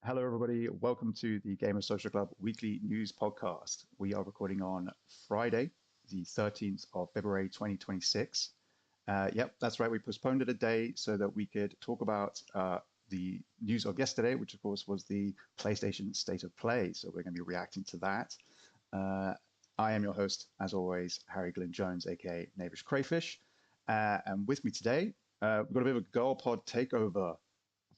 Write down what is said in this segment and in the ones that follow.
Hello, everybody. Welcome to the Gamer Social Club Weekly News Podcast. We are recording on Friday, the 13th of February, 2026. Yep, that's right. We postponed it a day so that we could talk about the news of yesterday, which, of course, was the PlayStation State of Play. So we're going to be reacting to that. Uh, I am your host, as always, Harry Glynn Jones, aka Knavish Crayfish. And with me today, we've got a bit of a Girl Pod takeover.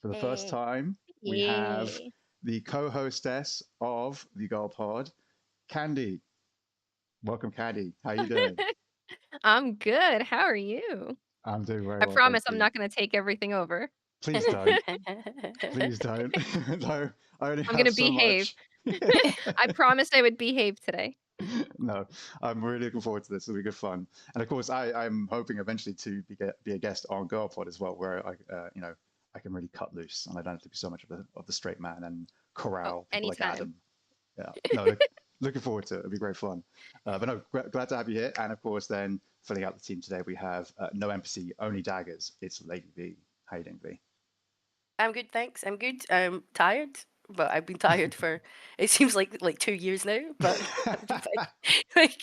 For the first Hey. time, we have Yay. the co-hostess of the Girl Pod, Candy. Welcome, Candy. How you doing? I'm good. How are you? I'm doing very I well, thank promise I'm you. not going to take everything over. Please I'm don't. Please don't. No, I only going have to so behave. much. I promised I would behave today. No, I'm really looking forward to this. It'll be good fun. And of course, I'm hoping eventually to be a guest on Girl Pod as well, where I can really cut loose and I don't have to be so much of the straight man and Oh, corral people like anytime. Adam. Yeah, no, looking forward to it. It'll be great fun. But no, glad to have you here. And of course, then filling out the team today, we have no empathy, only daggers. It's Lady V. How you doing, V? I'm good, thanks. I'm good. I'm tired, but I've been tired for it seems like 2 years now, but I've been fine. Like,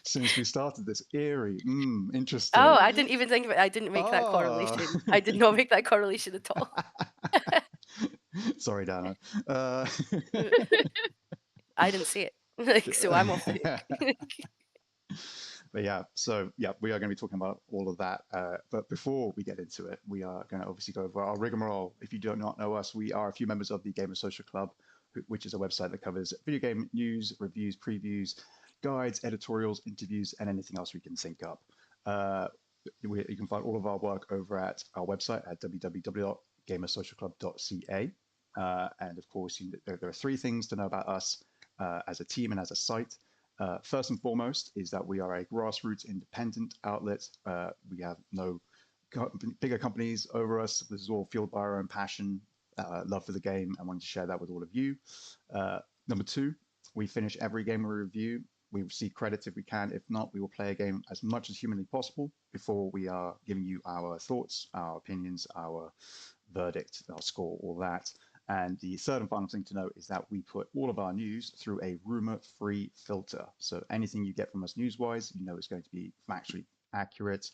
Since we started this eerie, oh, interesting. I didn't even think of it. I didn't make that Ah, correlation. I did not make that correlation at all. sorry, Dana. Uh, I didn't see it. Like, so I'm off the hook. But yeah, so yeah, we are going to be talking about all of that. But before we get into it, we are going to obviously go over our rigmarole. If you do not know us, we are a few members of the Gamer Social Club, which is a website that covers video game news, reviews, previews, guides, editorials, interviews, and anything else we can think up. Uh, you can find all of our work over at our website at www.gamersocialclub.ca. And of course, there are three things to know about us as a team and as a site. First and foremost is that we are a grassroots independent outlet. We have no bigger companies over us. This is all fueled by our own passion, love for the game, and wanting to share that with all of you. Number two, we finish every game we review. We receive credits if we can. If not, we will play a game as much as humanly possible before we are giving you our thoughts, our opinions, our verdict, our score, all that. And the third and final thing to note is that we put all of our news through a rumor free filter. So anything you get from us news wise, you know it's going to be factually accurate.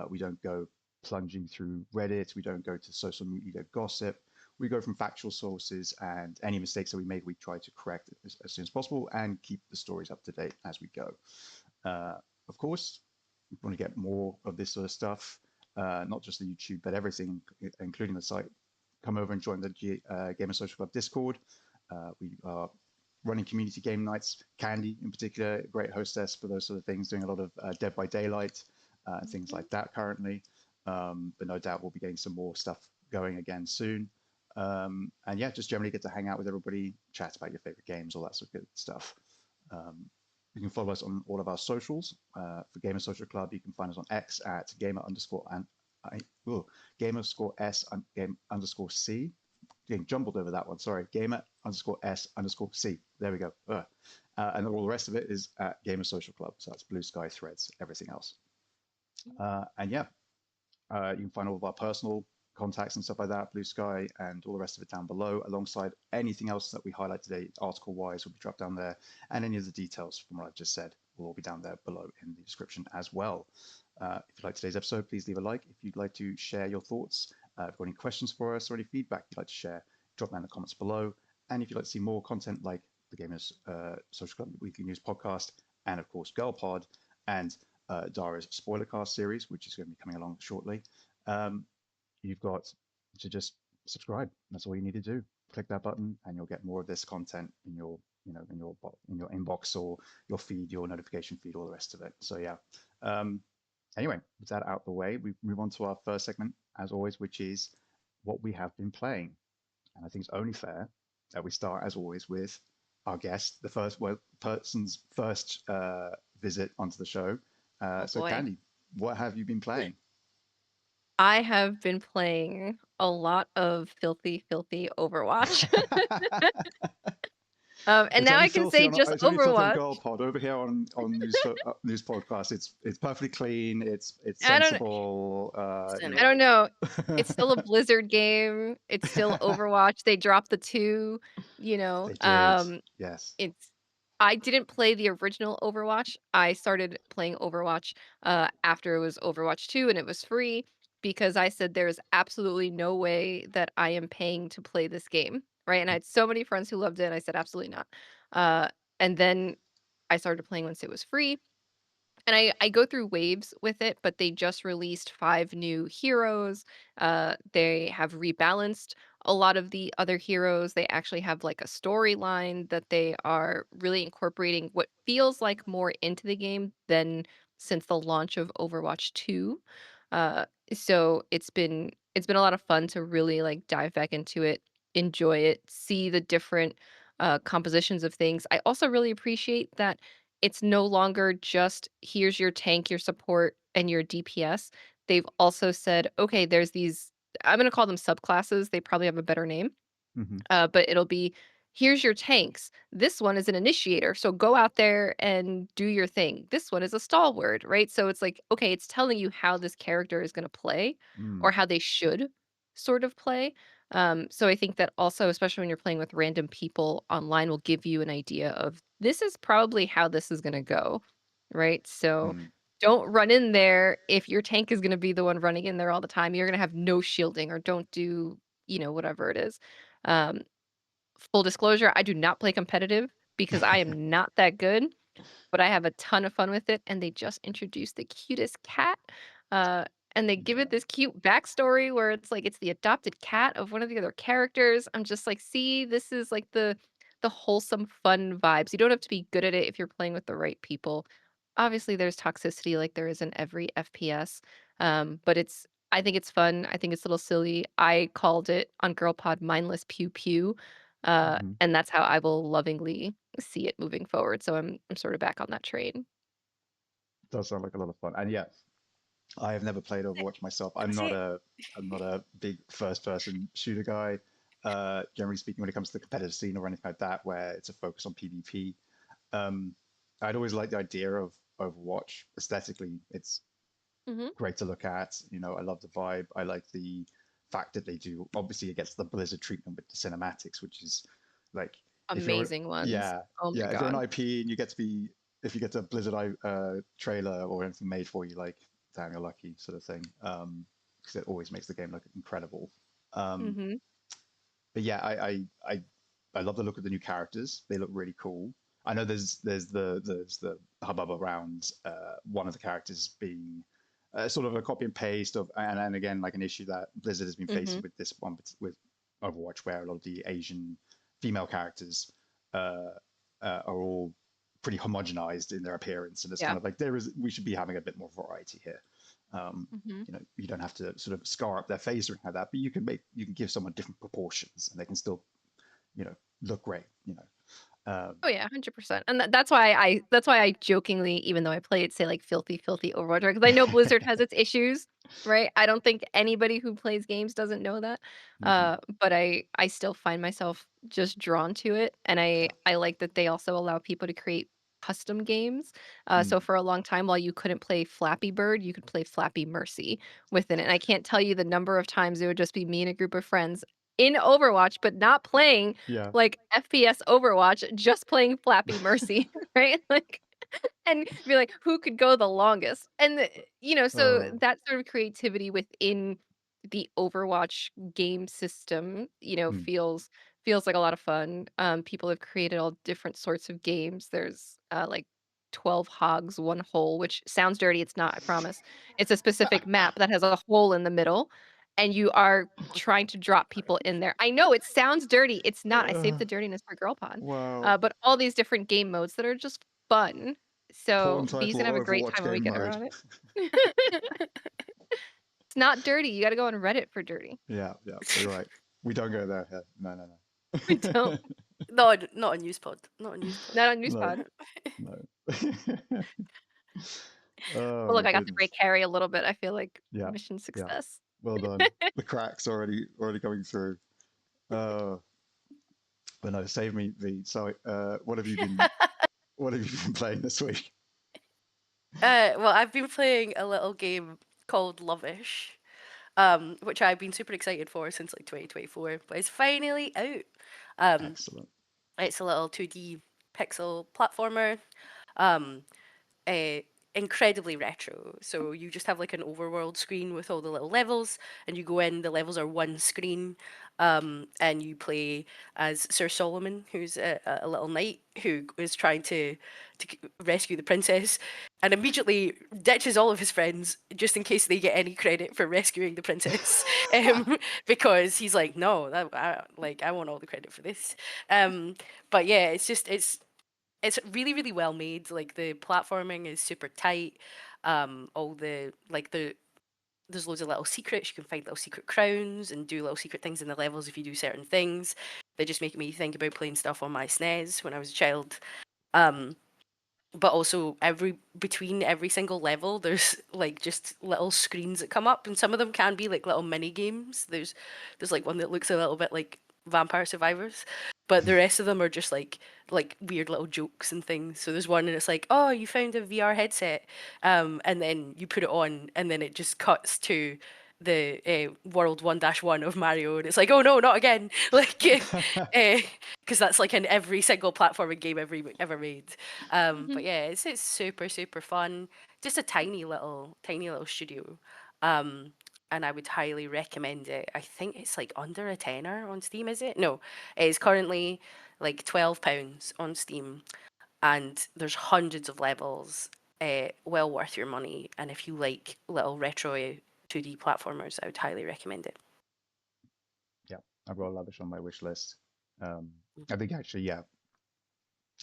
We don't go plunging through Reddit, we don't go to social media gossip. We go from factual sources, and any mistakes that we made, we try to correct as soon as possible and keep the stories up to date as we go. Uh, of course, we want to get more of this sort of stuff, not just the YouTube, but everything, including the site. Come over and join the Gamer Social Club Discord. We are running community game nights. Candy, in particular, great hostess for those sort of things, doing a lot of Dead by Daylight, things like that currently. But no doubt we'll be getting some more stuff going again soon. And yeah, just generally get to hang out with everybody, chat about your favorite games, all that sort of good stuff. Um, you can follow us on all of our socials. For Gamer Social Club, you can find us on X at gamer underscore and gamer score S game underscore C. Getting jumbled over that one. Sorry, gamer underscore S underscore C. There we go. And all the rest of it is at Gamer Social Club. So that's Blue Sky, Threads, everything else. And yeah, you can find all of our personal contacts and stuff like that, Blue Sky, and all the rest of it down below, alongside anything else that we highlight today, article wise, will be dropped down there. And any of the details from what I've just said will all be down there below in the description as well. If you like today's episode, please leave a like. If you'd like to share your thoughts, if you've got any questions for us or any feedback you'd like to share, drop them in the comments below. And if you'd like to see more content like the Gamers Social Club Weekly News Podcast, and of course, Girl Pod, and Dara's Spoilercast series, which is going to be coming along shortly, um, you've got to just subscribe. That's all you need to do. Click that button, and you'll get more of this content in your, in your inbox or your feed, your notification feed, all the rest of it. So yeah. Anyway, with that out the way, we move on to our first segment, as always, which is what we have been playing. And I think it's only fair that we start, as always, with our guest, the first person's first visit onto the show. Oh So, boy. Candy, what have you been playing? I have been playing a lot of filthy, filthy Overwatch. And now I can say just It's only filthy on Overwatch. Girl Pod. Over here on news podcast, it's perfectly clean. It's I don't sensible. I Cinema. don't know. It's still a Blizzard game. It's still Overwatch. They dropped the 2, you know. They did. Yes. It's I didn't play the original Overwatch. I started playing Overwatch after it was Overwatch 2 and it was free because I said there's absolutely no way that I am paying to play this game, right? And I had so many friends who loved it and I said absolutely not. Uh and then I started playing once it was free and I go through waves with it, but they just released 5 new heroes. They have rebalanced a lot of the other heroes. They actually have like a storyline that they are really incorporating what feels like more into the game than since the launch of Overwatch 2. Uh, so it's been a lot of fun to really like dive back into it, enjoy it, see the different compositions of things. I also really appreciate that it's no longer just here's your tank, your support, and your DPS. They've also said, okay, there's these, I'm going to call them subclasses. They probably have a better name, Hmm. but it'll be here's your tanks. This one is an initiator. So go out there and do your thing. This one is a stalwart, right? So it's like, okay, it's telling you how this character is going to play or Mm. how they should sort of play. So I think that also, especially when you're playing with random people online, will give you an idea of this is probably how this is going to go, right? So Mm. don't run in there if your tank is going to be the one running in there all the time. You're going to have no shielding or don't do, whatever it is. Um, Full disclosure, I do not play competitive because I am not that good, but I have a ton of fun with it, and they just introduced the cutest cat, uh, and they give it Yeah. this cute backstory where it's like it's the adopted cat of one of the other characters. I'm just like, "See, this is like the wholesome fun vibes." You don't have to be good at it if you're playing with the right people. Obviously, there's toxicity like there is in every FPS, but I think it's fun. I think it's a little silly. I called it on Girl Pod mindless pew pew, Hmm. and that's how I will lovingly see it moving forward. So I'm sort of back on that train. Does sound like a lot of fun. And yeah, I have never played Overwatch myself. See, I'm not a big first person shooter guy. Generally speaking, when it comes to the competitive scene or anything like that, where it's a focus on PvP, um, I'd always liked the idea of Overwatch aesthetically. It's Mhm. great to look at. I love the vibe. I like the fact that they do. Obviously, it gets the Blizzard treatment with the cinematics, which is like if you're Amazing ones. yeah Oh my yeah if you're an god. IP and you get to be if you get a Blizzard trailer or anything made for you, like damn, you're lucky, sort of thing. Because it always makes the game look incredible. Um, Mhm. but yeah, I love the look of the new characters. They look really cool. I know there's the hubbub around one of the characters being sort of a copy and paste of, and again like an issue that Blizzard has been facing Mhm. with this one with Overwatch, where a lot of the Asian female characters uh, are all pretty homogenized in their appearance, and it's Yeah. kind of like we should be having a bit more variety here. Um, Mhm. you don't have to sort of scar up their face or anything like that, but you can give someone different proportions, and they can still look great. Oh yeah, 100%. And that's why I jokingly, even though I play it, say like filthy, filthy Overwatch, because I know Blizzard has its issues, right? I don't think anybody who plays games doesn't know that. Hmm. But I still find myself just drawn to it. And I Yeah. I like that they also allow people to create custom games. So Mm. for a long time, while you couldn't play Flappy Bird, you could play Flappy Mercy within it. And I can't tell you the number of times it would just be me and a group of friends in Overwatch, but not playing Yeah. like FPS Overwatch, just playing Flappy Mercy, right? Like, and be like, who could go the longest? And so Oh. that sort of creativity within the Overwatch game system, Mm. feels like a lot of fun. People have created all different sorts of games. There's like 12 hogs, one hole, which sounds dirty. It's not, I promise. It's a specific map that has a hole in the middle, and you are trying to drop people in there. I know it sounds dirty. It's not. I saved Uh, the dirtiness for Girl Pod. wow. But all these different game modes that are just fun. Porn So B's title gonna have a great Overwatch time when we game get her mode. on it. It's not dirty. You got to go on Reddit for dirty. Yeah, yeah, you're right. We don't go there. Yeah. No, no, We don't. no. no, not a news pod. Not a news pod. Not on No, Newspod. no. Oh But my look, I got to goodness. break Harry a little bit. I feel like Yeah, mission yeah. success. Well done. The cracks already coming through. Uh, But no, save me, V. So, what have you been playing this week? Well, I've been playing a little game called Lovish, which I've been super excited for since like 2024, but it's finally out. Um, Excellent. it's a little 2D pixel platformer. Um, uh, Incredibly retro. So you just have like an overworld screen with all the little levels, and you go in. The levels are one screen, and you play as Sir Solomon, who's a little knight who is trying to rescue the princess, and immediately ditches all of his friends just in case they get any credit for rescuing the princess, because he's like, no, I want all the credit for this. Um, but yeah, it's really really well made. Like the platforming is super tight. All the there's loads of little secrets. You can find little secret crowns and do little secret things in the levels if you do certain things. They just make me think about playing stuff on my SNES when I was a child. Um, but also between every single level there's like just little screens that come up, and some of them can be like little mini games. There's like one that looks a little bit like Vampire Survivors, but the rest of them are just like weird little jokes and things. So there's one and it's like, oh, you found a VR headset, and then you put it on and then it just cuts to the world 1-1 of Mario, and it's like, oh no, not again. Like because that's like in every single platforming game ever made. But yeah, it's super super fun. Just a tiny little studio. Um, and I would highly recommend it. I think it's like under a tenner on Steam, is it? No, it's currently like £12 on Steam, and there's hundreds of levels. Well worth your money. And if you like little retro 2D platformers, I would highly recommend it. Yeah, I've got Lavish on my wish list. Um, I think actually, yeah,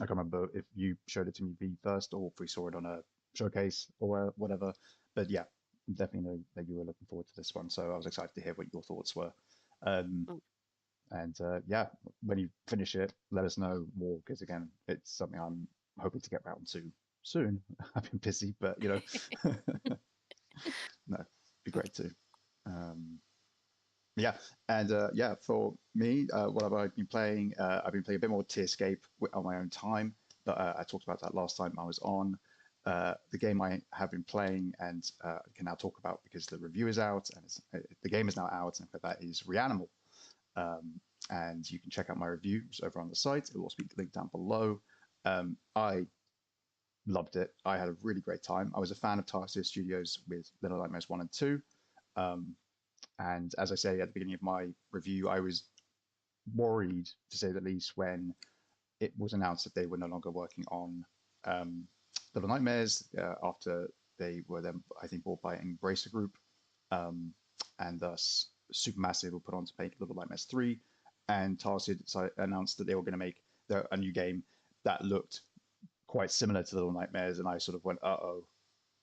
I can't remember if you showed it to me V first or if we saw it on a showcase or whatever. But yeah, definitely know that you were looking forward to this one. So I was excited to hear what your thoughts were. Um, Mm. and yeah, when you finish it, let us know more because again, it's something I'm hoping to get around to soon. I've been busy, but no, be great too. Um, yeah, and yeah, for me, what have I been playing? I've been playing a bit more Tearscape on my own time, but I talked about that last time I was on. The game I have been playing and can now talk about because the review is out and the game is now out, and for that is Reanimal. And you can check out my reviews over on the site. It will also be linked down below. I loved it. I had a really great time. I was a fan of Tarsier Studios with Little Nightmares 1 and 2. Um, and as I say at the beginning of my review, I was worried, to say the least, when it was announced that they were no longer working on um, Little Nightmares after they were then, I think, bought by Embracer Group, um, and thus Supermassive were put on to make Little Nightmares 3, and Tarsier announced that they were going to make a new game that looked quite similar to Little Nightmares, and I sort of went, uh-oh,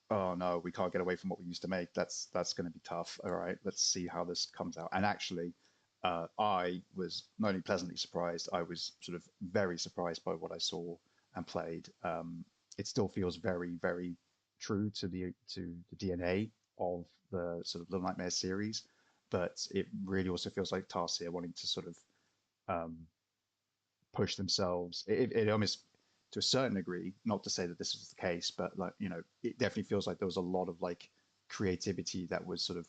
oh no, we can't get away from what we used to make. That's going to be tough. All right, let's see how this comes out. And actually, I was not only pleasantly surprised, I was sort of very surprised by what I saw and played. It still feels very, very true to the DNA of the sort of Little Nightmares series, but it really also feels like Tarsier wanting to sort of um, push themselves. It almost, to a certain degree, not to say that this was the case, but like, it definitely feels like there was a lot of like creativity that was sort of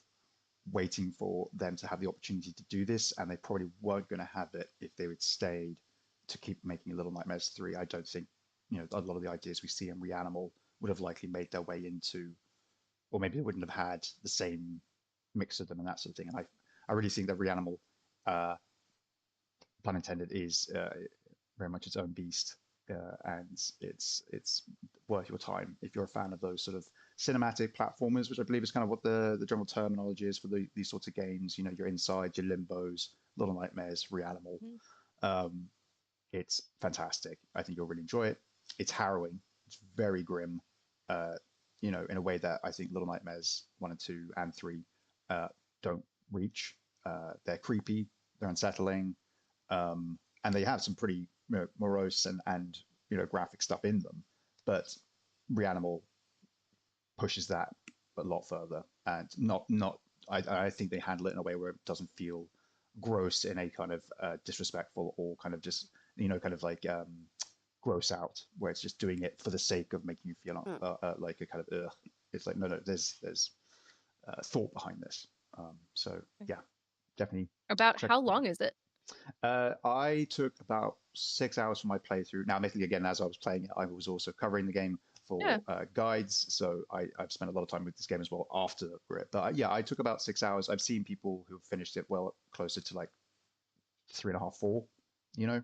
waiting for them to have the opportunity to do this, and they probably weren't going to have it if they had stayed to keep making Little Nightmares 3. I don't think, a lot of the ideas we see in Reanimal would have likely made their way into, or maybe they wouldn't have had the same mix of them and that sort of thing. And I really think that Reanimal, uh, pun intended, is very much its own beast, and it's worth your time if you're a fan of those sort of cinematic platformers, which I believe is kind of what the general terminology is for these sorts of games. Your Inside, your Limbos, Little Nightmares, Reanimal. Mhm. Um, it's fantastic. I think you'll really enjoy it. It's harrowing. It's very grim. Uh, in a way that I think Little Nightmares 1 and 2 and 3 uh, don't reach. They're creepy. They're unsettling, and they have some pretty morose and graphic stuff in them. But Reanimal pushes that a lot further, and not. I think they handle it in a way where it doesn't feel gross in a kind of disrespectful or kind of just kind of like gross out, where it's just doing it for the sake of making you feel Mm. like a kind of ugh. It's like no, there's thought behind this. So yeah, definitely About check how it out. long is it? I took about 6 hours for my playthrough. Now, admittedly, again, as I was playing it, I was also covering the game Yeah. for guides, so I've spent a lot of time with this game as well after it. But yeah, I took about 6 hours. I've seen people who finished it well closer to like 3.5, 4. You know,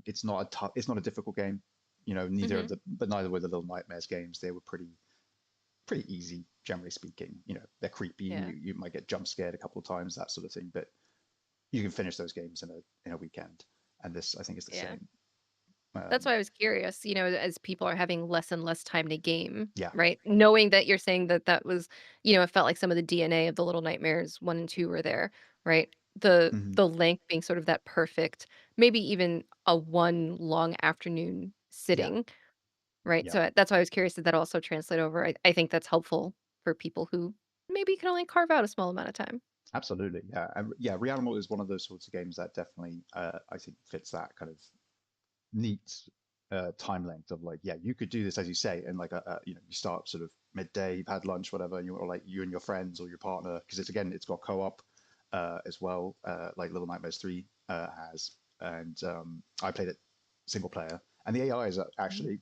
it's not it's not a difficult game. Neither hmm of but neither were the Little Nightmares games. They were pretty easy, generally speaking. They're creepy. Yeah. You might get jump scared a couple of times, that sort of thing. But you can finish those games in a weekend, and this I think is the Yeah. same. That's Um, why I was curious, as people are having less and less time to game, yeah, right? Knowing that you're saying that that was, it felt like some of the DNA of the Little Nightmares 1 and 2 were there, right? The hmm the length being sort of that perfect, maybe even a one long afternoon yeah, sitting, right? yeah, So that's why I was curious, did that also translate over? I think that's helpful for people who maybe can only carve out a small amount of time. absolutely, yeah, and yeah. Reanimal is one of those sorts of games that definitely, I think, fits that kind of neat time length of like, yeah, you could do this as you say, and like, you start sort of midday, you've had lunch, whatever, and you're like you and your friends or your partner, because it's got co-op as well, like Little Nightmares 3 has, and I played it single player, and the AI is Mhm. actually,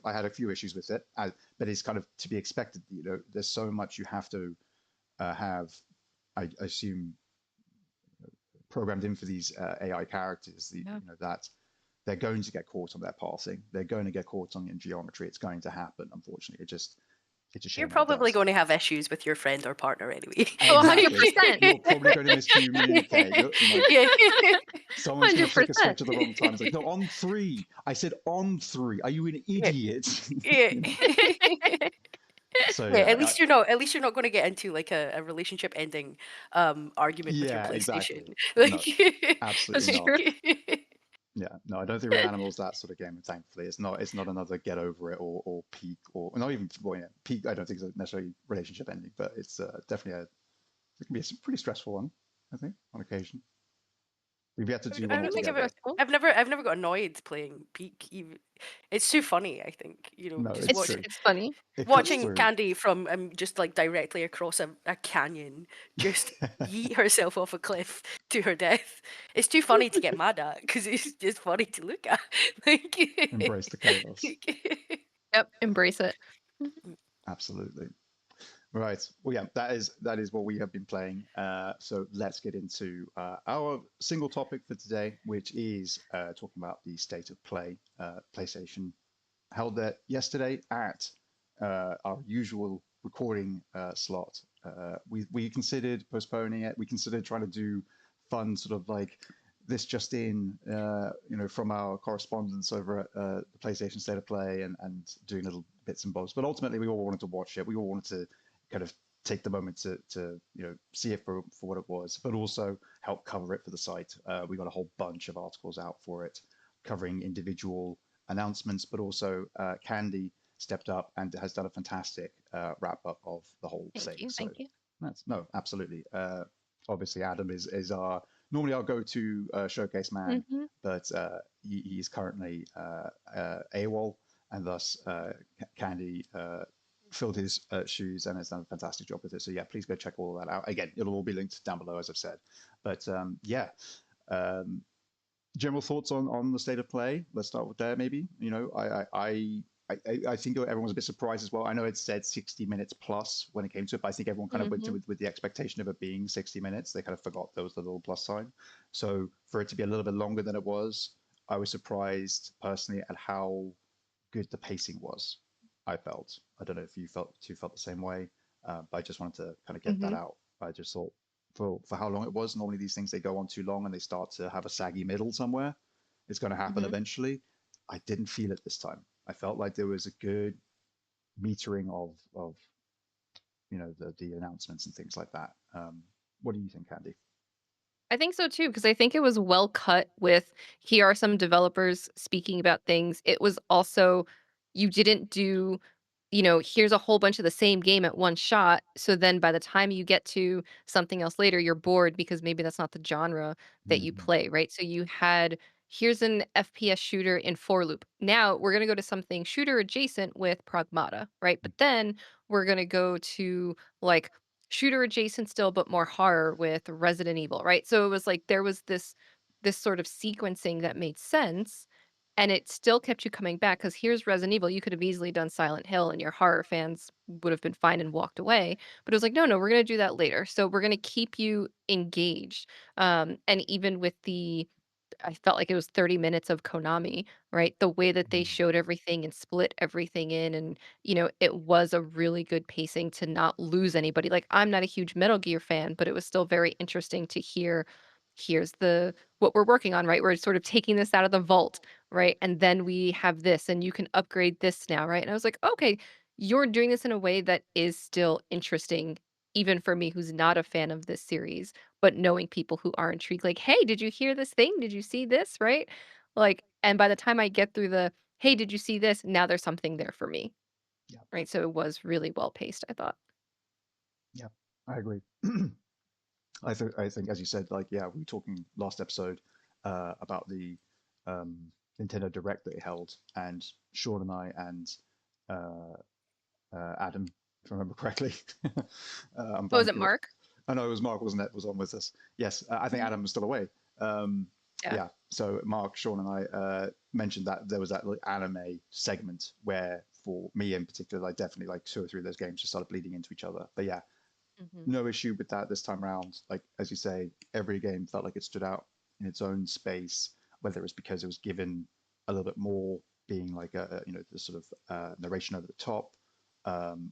I had a few issues with it, but it's kind of to be expected. There's so much you have to have, I assume, programmed in for these AI characters, Yeah. that they're going to get caught on their pathing. They're going to get caught on in geometry. It's going to happen. Unfortunately, it's a You're shame when it probably does. going to have issues with your friend or partner anyway. Oh, Exactly. 100%. You're probably going to miscommunicate. Yeah. Someone's going to flick a 100%. switch at the wrong time. It's like, no, on 3. I said on 3. Are you an Yeah. idiot? Yeah. So Yeah, yeah, at least you're not going to get into like a relationship ending argument with your yeah, PlayStation. exactly. No, Like absolutely That's not. true. Yeah, no, I don't think Reanimal's that sort of game. Thankfully, it's not. It's not another get over it or peak or not even well, yeah, peak. I don't think it's necessarily relationship ending, but it's definitely it can be a pretty stressful one. I think on occasion we've yet to I do I one don't think Really I've altogether. stressful. I've never got annoyed playing Peak. Even it's too funny. I think No, just it's It's true. watching it's funny. It cuts watching through. Candy from just like directly across a canyon, just yeet herself off a cliff to her death. It's too funny to get mad at because it's just funny to look at. Like, Embrace the chaos. Yep, embrace it. Absolutely. Right. Well, yeah, that is what we have been playing. So let's get into our single topic for today, which is talking about the state of play. PlayStation held that yesterday at our usual recording slot. We considered postponing it. We considered trying to do fun, sort of like this just in, from our correspondence over at the PlayStation State of Play and doing little bits and bobs. But ultimately, we all wanted to watch it. We all wanted to kind of take the moment to see it for what it was, but also help cover it for the site. We got a whole bunch of articles out for it, covering individual announcements, but also Candy stepped up and has done a fantastic wrap up of the whole Thank thing. you. So Thank you. that's no, absolutely. Obviously, Adam is our normally our go-to showcase man, hmm but he's currently AWOL, and thus Candy filled his shoes and has done a fantastic job with it. So yeah, please go check all that out. Again, it'll all be linked down below, as I've said. But yeah, um, general thoughts on the state of play. Let's start with there, maybe. I think everyone was a bit surprised as well. I know it said 60 minutes plus when it came to it, but I think everyone kind of went to hmm it with the expectation of it being 60 minutes. They kind of forgot there was the little plus sign. So for it to be a little bit longer than it was, I was surprised personally at how good the pacing was. I felt. I don't know if you felt the same way, but I just wanted to kind of get that hmm out. I just thought for how long it was. Normally these things they go on too long and they start to have a saggy middle somewhere. It's going to happen hmm eventually. I didn't feel it this time. I felt like there was a good metering of the announcements and things like that. What do you think, Andy? I think so too, because I think it was well cut with here are some developers speaking about things. It was also, you didn't do here's a whole bunch of the same game at one shot. So then by the time you get to something else later, you're bored because maybe that's not the genre that you Mhm. play, right? So you had here's an FPS shooter in for loop. Now we're gonna go to something shooter adjacent with Pragmata, right? But then we're gonna go to like shooter adjacent still, but more horror with Resident Evil, right? So it was like there was this sort of sequencing that made sense, and it still kept you coming back because here's Resident Evil. You could have easily done Silent Hill, and your horror fans would have been fine and walked away. But it was like, no, no, we're gonna do that later. So we're gonna keep you engaged. And even with I felt like it was 30 minutes of Konami, right? The way that they Mm. showed everything and split everything in, and it was a really good pacing to not lose anybody. Like I'm not a huge Metal Gear fan, but it was still very interesting to hear here's the what we're working on, right? We're sort of taking this out of the vault, right? And then we have this and you can upgrade this now, right? And I was like, okay, you're doing this in a way that is still interesting, even for me who's not a fan of this series, but knowing people who are intrigued, like, hey, did you hear this thing? Did you see this? Right? Like, and by the time I get through the hey, did you see this? Now there's something there for me. Yeah, Right. So it was really well paced, I thought. yeah, I agree. I think, as you said, like, yeah, we were talking last episode about the um, Nintendo Direct that it held, and Sean and I and uh, Adam, if I remember correctly. I'm Oh, was it blanking. Mark? Oh no, it was Mark, wasn't it? Was on with us. Yes, I think Mhm. Adam was still away. Um, Yeah. yeah. So Mark, Sean, and I mentioned that there was that like, anime segment where, for me in particular, like definitely like two or three of those games just started bleeding into each other. But yeah, Hmm. no issue with that this time around. Like as you say, every game felt like it stood out in its own space, whether it was because it was given a little bit more, being like the sort of narration over the top,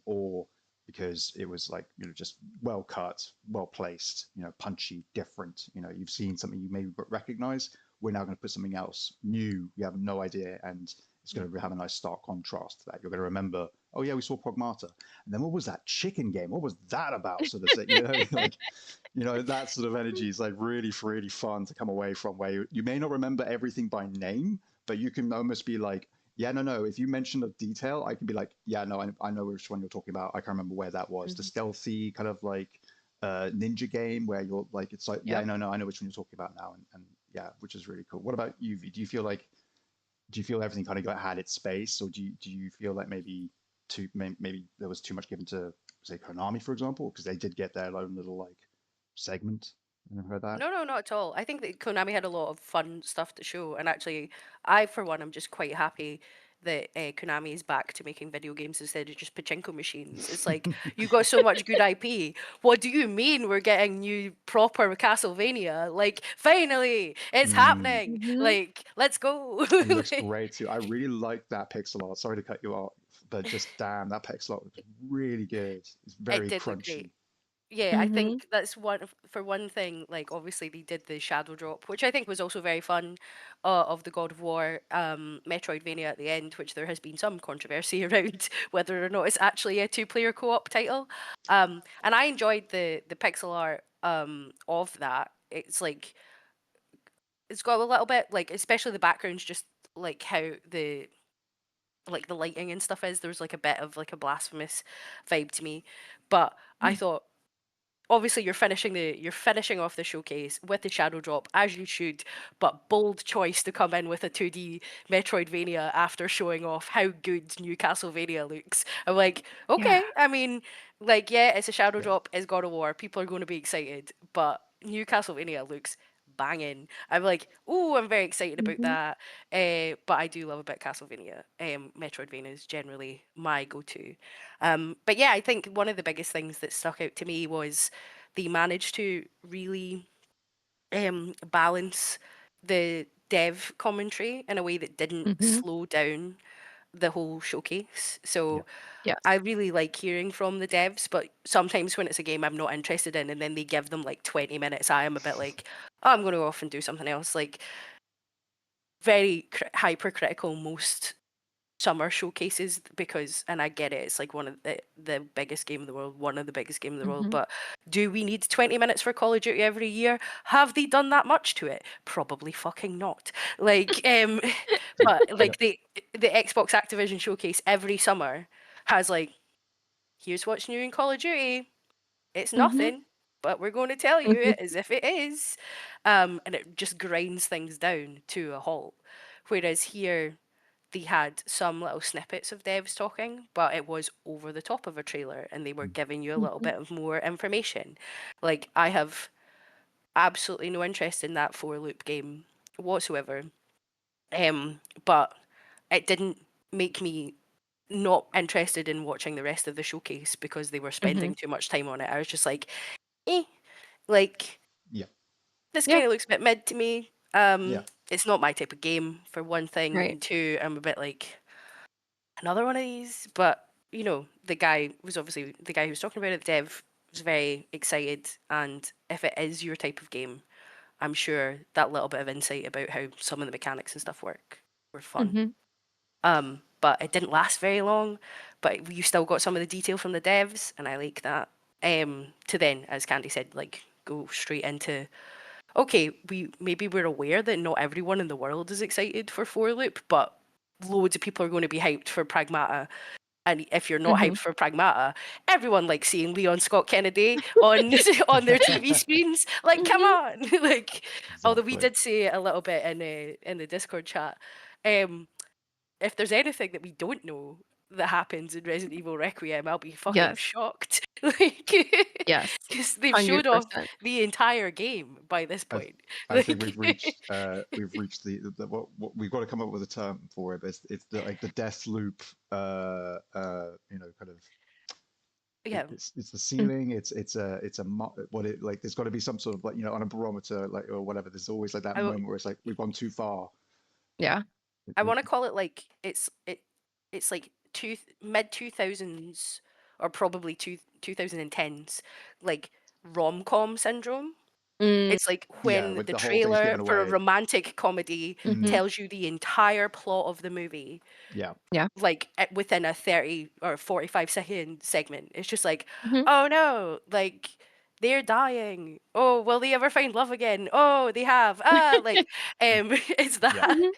or because it was like just well cut, well placed, punchy, different. You've seen something you maybe recognize. We're now going to put something else new. You have no idea, and it's going to have a nice stark contrast to that. You're going to remember, oh yeah, we saw Progmata, and then what was that chicken game? What was that about? Sort of thing, like that sort of energy is like really, really fun to come away from. Where you may not remember everything by name, but you can almost be like, yeah, no, no. If you mention a detail, I can be like, yeah, no, I know which one you're talking about. I can't remember where that was. The Hmm. stealthy kind of like ninja game where you're like, it's like, yeah, Yep. no, no, I know which one you're talking about now, and yeah, which is really cool. What about you, V? Do you feel everything kind of had its space, or do you feel like maybe there was too much given to, say, Konami, for example, because they did get their own little like segment? You never heard that? No, no, not at all. I think that Konami had a lot of fun stuff to show, and actually, I for one am just quite happy that Konami is back to making video games instead of just pachinko machines. It's like you got so much good IP. What do you mean we're getting new proper Castlevania? Like finally, it's Mm. happening. Hmm. Like let's go. It looks Like, great too. I really like that pixel art. Sorry to cut you off, but just damn, that pixel art looks really good. It's it very did look great. crunchy. Yeah, I Hmm. think that's for one thing. Like obviously they did the shadow drop, which I think was also very fun, of the God of War Metroidvania at the end, which there has been some controversy around whether or not it's actually a two-player co-op title. And I enjoyed the pixel art of that. It's like it's got a little bit like, especially the backgrounds, just like how the lighting and stuff is. There's like a bit of like a blasphemous vibe to me, but I thought obviously you're finishing off the showcase with the shadow drop as you should, but bold choice to come in with a 2D Metroidvania after showing off how good new Castlevania looks. I'm like, Yeah. okay, I mean, like, yeah, it's a shadow Yeah. drop, it's God of War, people are going to be excited, but new Castlevania looks banging. I'm like, oh, I'm very excited about Hmm. that. But I do love a bit Castlevania. Metroidvania is generally my go-to. But yeah, I think one of the biggest things that stuck out to me was they managed to really balance the dev commentary in a way that didn't Hmm. slow down the whole showcase. Yeah. So I Yes. really like hearing from the devs, but sometimes when it's a game I'm not interested in and then they give them like 20 minutes, I am a bit like, oh, I'm going to go off and do something else. Like, very hypercritical most summer showcases because, and I get it, it's like one of the biggest game in the world, one of the biggest game in the world, Hmm. but do we need 20 minutes for Call of Duty every year? Have they done that much to it? Probably fucking not. Like but Yeah. like the Xbox Activision showcase every summer has like, here's what's new in Call of Duty. It's Mhm. nothing, but we're going to tell you Mhm. it as if it is. And it just grinds things down to a halt. Whereas here, they had some little snippets of devs talking, but it was over the top of a trailer and they were giving you a little Mhm. bit of more information. Like, I have absolutely no interest in that four loop game whatsoever. But it didn't make me not interested in watching the rest of the showcase because they were spending Mhm. too much time on it. I was just like, eh, like Yeah. this Yeah. kind of looks a bit mid to me. Yeah. It's not my type of game for one thing, Right. and two, I'm a bit like another one of these. But you know, the guy was obviously the guy who was talking about it. The dev was very excited, and if it is your type of game, I'm sure that little bit of insight about how some of the mechanics and stuff work were fun. Mhm. But it didn't last very long. But you still got some of the detail from the devs, and I like that. To then, as Candy said, like go straight into okay, we're aware that not everyone in the world is excited for Four Loop, but loads of people are going to be hyped for Pragmata. And if you're not hyped Mhm. for Pragmata, everyone likes seeing Leon Scott Kennedy on on their TV screens. Like, come Mhm. on! Like, although we Exactly. did say a little bit in the Discord chat, um, if there's anything that we don't know that happens in Resident Evil Requiem, I'll be fucking Yes. shocked. Like, Yes. because they've showed off 100%. the entire game by this I, point. I think Like, we've reached the what we've got to come up with a term for it. But it's the, like the death loop. Kind of yeah, it's the Mm. ceiling. What it like. There's got to be some sort of like on a barometer like or whatever. There's always like that I, moment where it's like we've gone too far. Yeah. I want to call it like it's like mid 2000s or probably 2010s, like rom com syndrome. Mm. It's like Yeah, when with the the whole thing's trailer given for a away. romantic comedy Mhm. tells you the entire plot of the movie, Yeah, Yeah. like within a 30 or 45-second segment. It's just like, Mhm. oh no, like they're dying. Oh, will they ever find love again? Oh, they have. Ah, like, it's yeah, that. Mhm.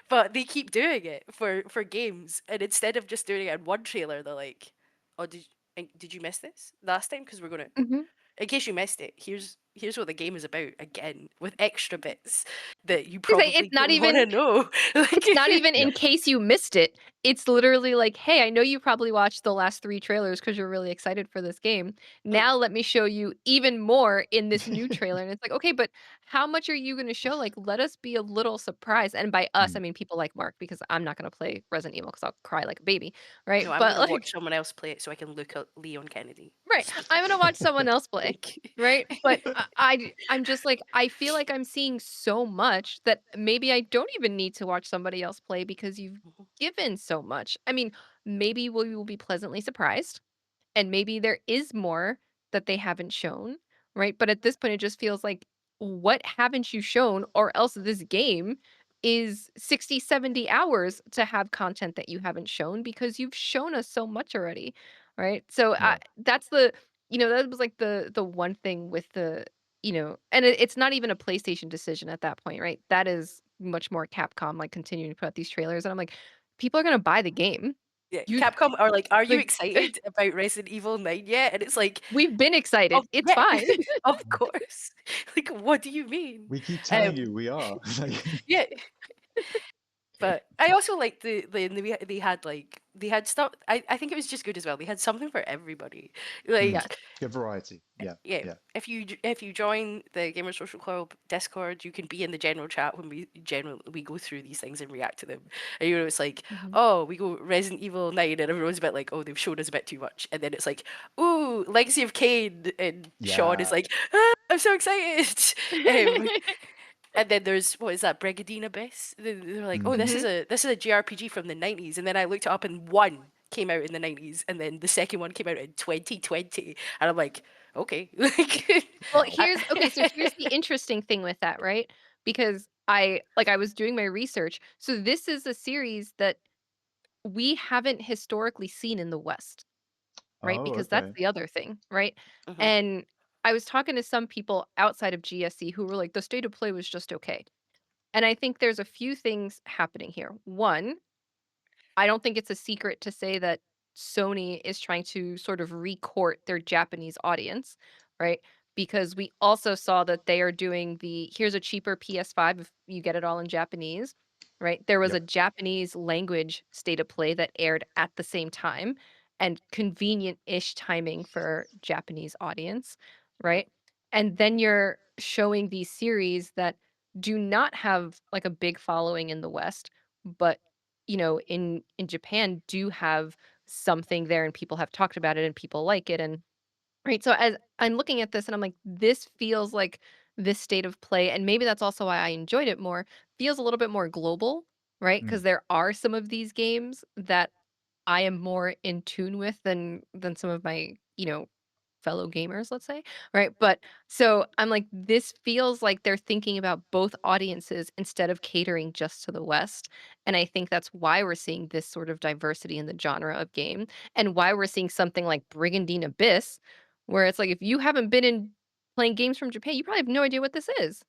But they keep doing it for games, and instead of just doing it in one trailer, they're like, oh, did you miss this last time? Because we're gonna, Mhm. in case you missed it, here's what the game is about again with extra bits that you I say probably don't want to know. Like, it's not even yeah. in case you missed it. It's literally like, "Hey, I know you probably watched the last 3 trailers because 'cause you're really excited for this game. mm, Now let me show you even more in this new trailer." And it's like, "Okay, but how much are you gonna show? Like, let us be a little surprised." And by us, I Mm. mean people like Mark because I'm not gonna play Resident Evil because 'cause I'll cry like a baby, right? no, I'm But, gonna watch like someone else play it so I can look at Leon Kennedy right, I'm gonna watch specifically. someone else play, Like, right? But I'm just like, I feel like I'm seeing so much that maybe I don't even need to watch somebody else play because you've mhm, given so much. I mean, maybe we will be pleasantly surprised, and maybe there is more that they haven't shown, right? But at this point, it just feels like, what haven't you shown? Or else this game is 60, 70 hours to have content that you haven't shown because you've shown us so much already, right? So Yeah, that's that was like the one thing with and it's not even a PlayStation decision at that point, right? That is much more Capcom like continuing to put out these trailers. And I'm like, people are going to buy the game. yeah, You Capcom are like, are you like excited about Resident Evil 9 yet? And it's like, We've been oh excited. It's yeah, fine. of course. Like, what do you mean? we keep telling Um, you we are. Like, yeah, but I also like they had like they had stuff. I think it was just good as well. They had something for everybody. mm. Yes. Like, Good variety. Yeah, yeah, yeah. if you join the Gamer Social Club Discord, you can be in the general chat when we go through these things and react to them. And it's like, Mhm. oh, we go Resident Evil 9, and everyone's a bit like, oh, they've showed us a bit too much. And then it's like, ooh, Legacy of Kain, and Sean is Yeah. like, ah, I'm so excited. Um, and then there's what is that, Brigadine Abyss? They're like, oh, Mm. Mhm. this is a JRPG from the 90s. And then I looked it up, and one came out in the 90s, and then the second one came out in 2020. And I'm like, okay. Like, Well, I- here's the interesting thing with that, right? Because I was doing my research. So this is a series that we haven't historically seen in the West, right? Oh, Because that's okay. the other thing, right? Mhm. And I was talking to some people outside of GSC who were like, the state of play was just okay. And I think there's a few things happening here. One, I don't think it's a secret to say that Sony is trying to sort of recourt their Japanese audience, right? Because we also saw that they are doing the here's a cheaper PS5 if you get it all in Japanese, right? There was Yep. a Japanese language state of play that aired at the same time and convenient-ish timing for Japanese audience, right? And then you're showing these series that do not have like a big following in the West, but in Japan do have something there and people have talked about it and people like it and right. So as I'm looking at this and I'm like, this feels like this state of play, and maybe that's also why I enjoyed it more, feels a little bit more global, right? Mm. Because there are some of these games that I am more in tune with than some of my, fellow gamers, let's say, right? But so I'm like, this feels like they're thinking about both audiences instead of catering just to the West. And I think that's why we're seeing this sort of diversity in the genre of game and why we're seeing something like Brigandine Abyss, where it's like if you haven't been in playing games from Japan, you probably have no idea what this is.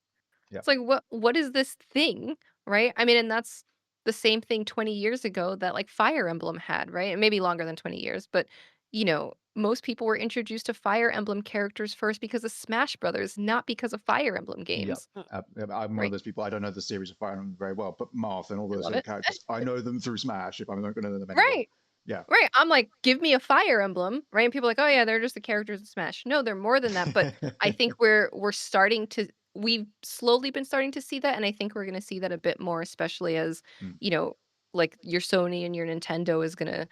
Yeah. It's like, what is this thing, right? I mean, and that's the same thing 20 years ago that like Fire Emblem had, right? And maybe longer than 20 years, but most people were introduced to Fire Emblem characters first because of Smash Brothers, not because of Fire Emblem Yep. games, I'm one of right? those people. I don't know the series of Fire Emblem very well, but Marth and all I those love other it. characters, I know them through Smash. If I'm not going to know them anywhere, Right. yeah. Right. I'm like, give me a Fire Emblem, right? And people are like, oh yeah, they're just the characters in Smash. No, they're more than that. But I think we're starting to we've slowly been starting to see that, and I think we're gonna see that a bit more, especially as, Mm. you know, like your Sony and your Nintendo is gonna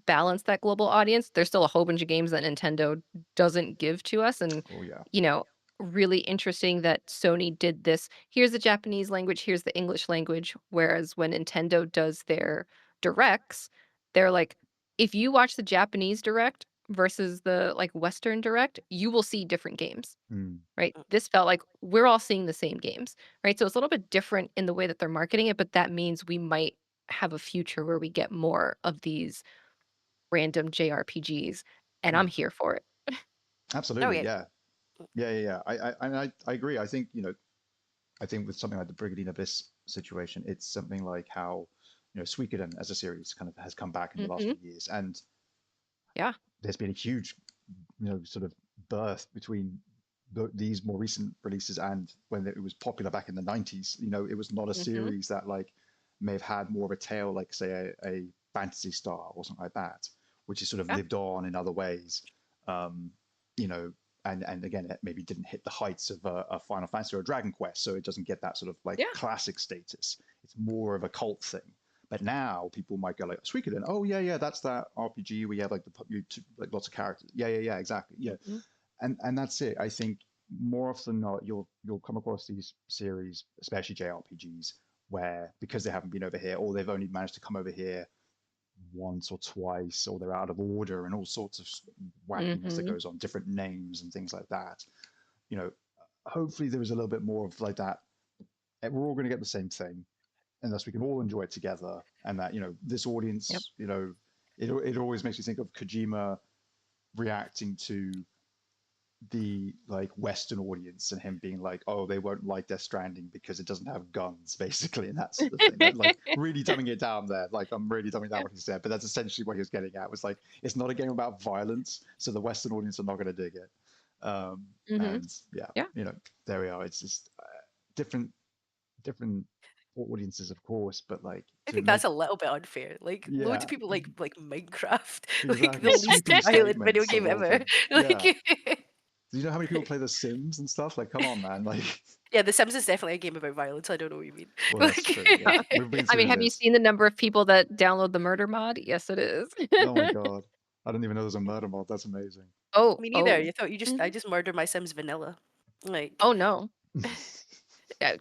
balance that global audience. There's still a whole bunch of games that Nintendo doesn't give to us. And, Oh yeah. you know, really interesting that Sony did this. Here's the Japanese language, here's the English language. Whereas when Nintendo does their directs, they're like, if you watch the Japanese direct versus the like Western direct, you will see different games. Mm. Right. This felt like we're all seeing the same games. Right. So it's a little bit different in the way that they're marketing it, but that means we might have a future where we get more of these random JRPGs, and Yeah. I'm here for it. Oh Absolutely. yeah. Yeah. Yeah. I agree. I think I think with something like the Brigandine Abyss situation, it's something like how Suikoden as a series kind of has come back in the last Mhm. few years, and Yeah. there's been a huge sort of birth between these more recent releases and when it was popular back in the 90s. It was not a Mhm. series that like may have had more of a tail, like say a Fantasy Star or something like that, which has sort of Yeah. lived on in other ways. um you know and again, it maybe didn't hit the heights of a Final Fantasy or a Dragon Quest, so it doesn't get that sort of like Yeah. classic status. It's more of a cult thing. But now people might go like Suikoden, oh yeah, that's that RPG where you have like like lots of characters. Yeah, exactly. Yeah, Mhm. and that's it. I think more often than not, you'll come across these series, especially JRPGs, where because they haven't been over here, or they've only managed to come over here once or twice, or they're out of order, and all sorts of wackiness that Mhm. goes on, different names and things like that. You know, hopefully there is a little bit more of like that. We're all going to get the same thing, unless we can all enjoy it together. And that this Yep. audience, it always makes me think of Kojima reacting to the like Western audience and him being like, oh, they won't like Death Stranding because it doesn't have guns, basically, and that sort of thing. Like really dumbing it down there. Like I'm really dumbing down what he said, but that's essentially what he was getting at. Was like, it's not a game about violence, so the Western audience are not going to dig it. Mhm. And yeah, Yeah. there we are. It's just different audiences, of course, but like I to think make that's a little bit unfair. Like loads yeah, of people like Minecraft, like exactly, the least sweeping violent video statements of game all ever. things. Yeah. Like Do you know how many people play The Sims and stuff? Like, come on, man. Like, yeah, The Sims is definitely a game about violence. I don't know what you mean. well, that's Like true. Yeah, we've been I mean, through have you this. seen the number of people that download the murder mod? Yes, it is. Oh my god, I didn't even know there's a murder mod. That's amazing. Oh, me neither. oh. You thought I Mhm. just murdered my Sims vanilla. Like Oh, no. Yeah,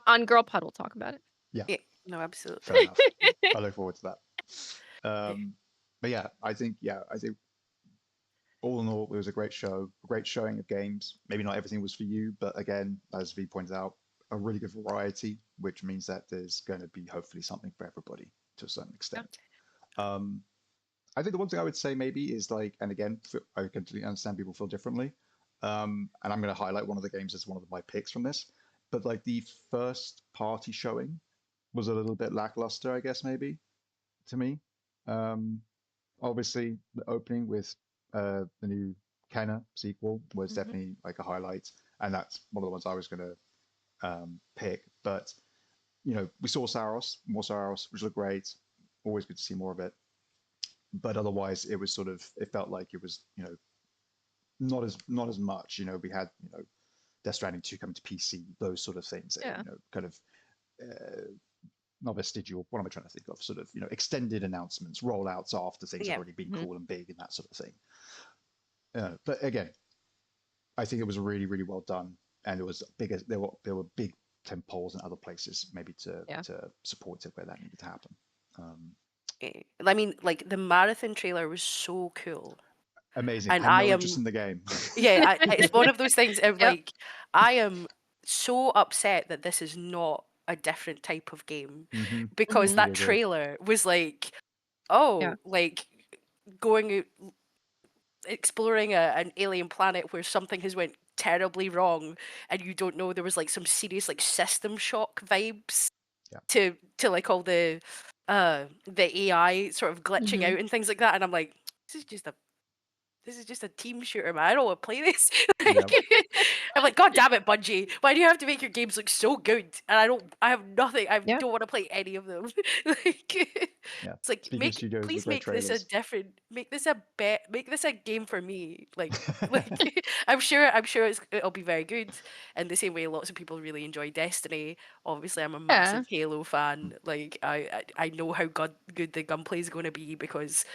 on Girl Pod, we'll talk about it. Yeah, yeah, no, absolutely. fair enough. Mm, I look forward to that. yeah. But I think all in all, it was a great show, a great showing of games. Maybe not everything was for you, but again, as V pointed out, a really good variety, which means that there's going to be hopefully something for everybody to a certain Yeah. extent. Um, I think the one thing I would say maybe is like, and again, I completely understand people feel differently. And I'm going to highlight one of the games as one of my picks from this, but like the first party showing was a little bit lackluster, I guess, maybe to me. obviously the opening with the new Kenna sequel was Hmm. definitely like a highlight, and that's one of the ones I was going to pick. But we saw more Saros, which looked great. Always good to see more of it. But otherwise, it was it felt like it was not as much. We had Death Stranding 2 coming to PC, those sort of things. Yeah. Kind of uh, not vestigial. What am I trying to think of? Sort of extended announcements, rollouts after things have Yeah. already been Hmm. cool and big and that sort of thing. But again, I think it was really really well done, and there was bigger. There were big tent poles in other places maybe to Yeah. to support it where that needed to happen. Um, I mean, like the marathon trailer was so cool, Amazing. and Had I no interest am in the game. yeah, it's one of those things of Yep. like I am so upset that this is not a different type of game Hmm. because Hmm. that Completely agree. trailer was like, Yeah. oh, like going out exploring an alien planet where something has went terribly wrong and you don't know there was like some serious like system shock vibes Yeah. to like all the AI sort of glitching Hmm. out and things like that, and I'm like, this is just a this is just a team shooter, man. I don't want to play this. Yeah. I'm like, God damn it, Bungie! Why do you have to make your games look so good? And I don't. I have nothing. I Yeah. don't want to play any of them. Like, Yeah. it's like Speaking of studios with please great make this a trailers. different. Make this a game for me. Like, it'll be very good. And the same way, lots of people really enjoy Destiny. Obviously, I'm a Yeah. massive Halo fan. Like, I know how good the gunplay is going to be because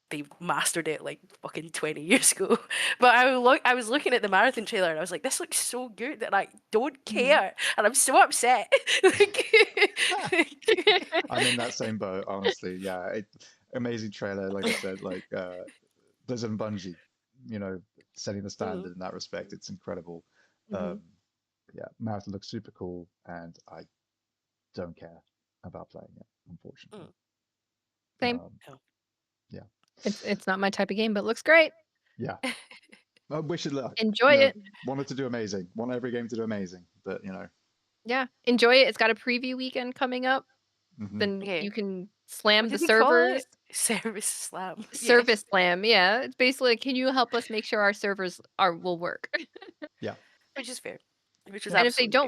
they mastered it like fucking 20 years ago. But I was looking at the marathon trailer and I was like, this looks so good and I don't Hmm. care and I'm so upset. I'm in that same boat, honestly. Yeah, amazing trailer. Like I said, like Blizzard and Bungie, you know, setting the Mm, standard in that respect. It's incredible. Hmm. Yeah, Marathon looks super cool, and I don't care about playing it, unfortunately. mm, Same. Um, oh. yeah, It's not my type of game, but looks great. yeah. I wish it luck. Enjoy it. Wanted to do amazing. Want every game to do amazing, but Yeah. Enjoy it. It's got a preview weekend coming up. hmm Then Okay. you can What slam the did he call it? servers. Service slam. Yeah. Service slam. Yeah. It's basically like, can you help us make sure our servers will work? yeah, Which is fair. Which is And if they absolutely don't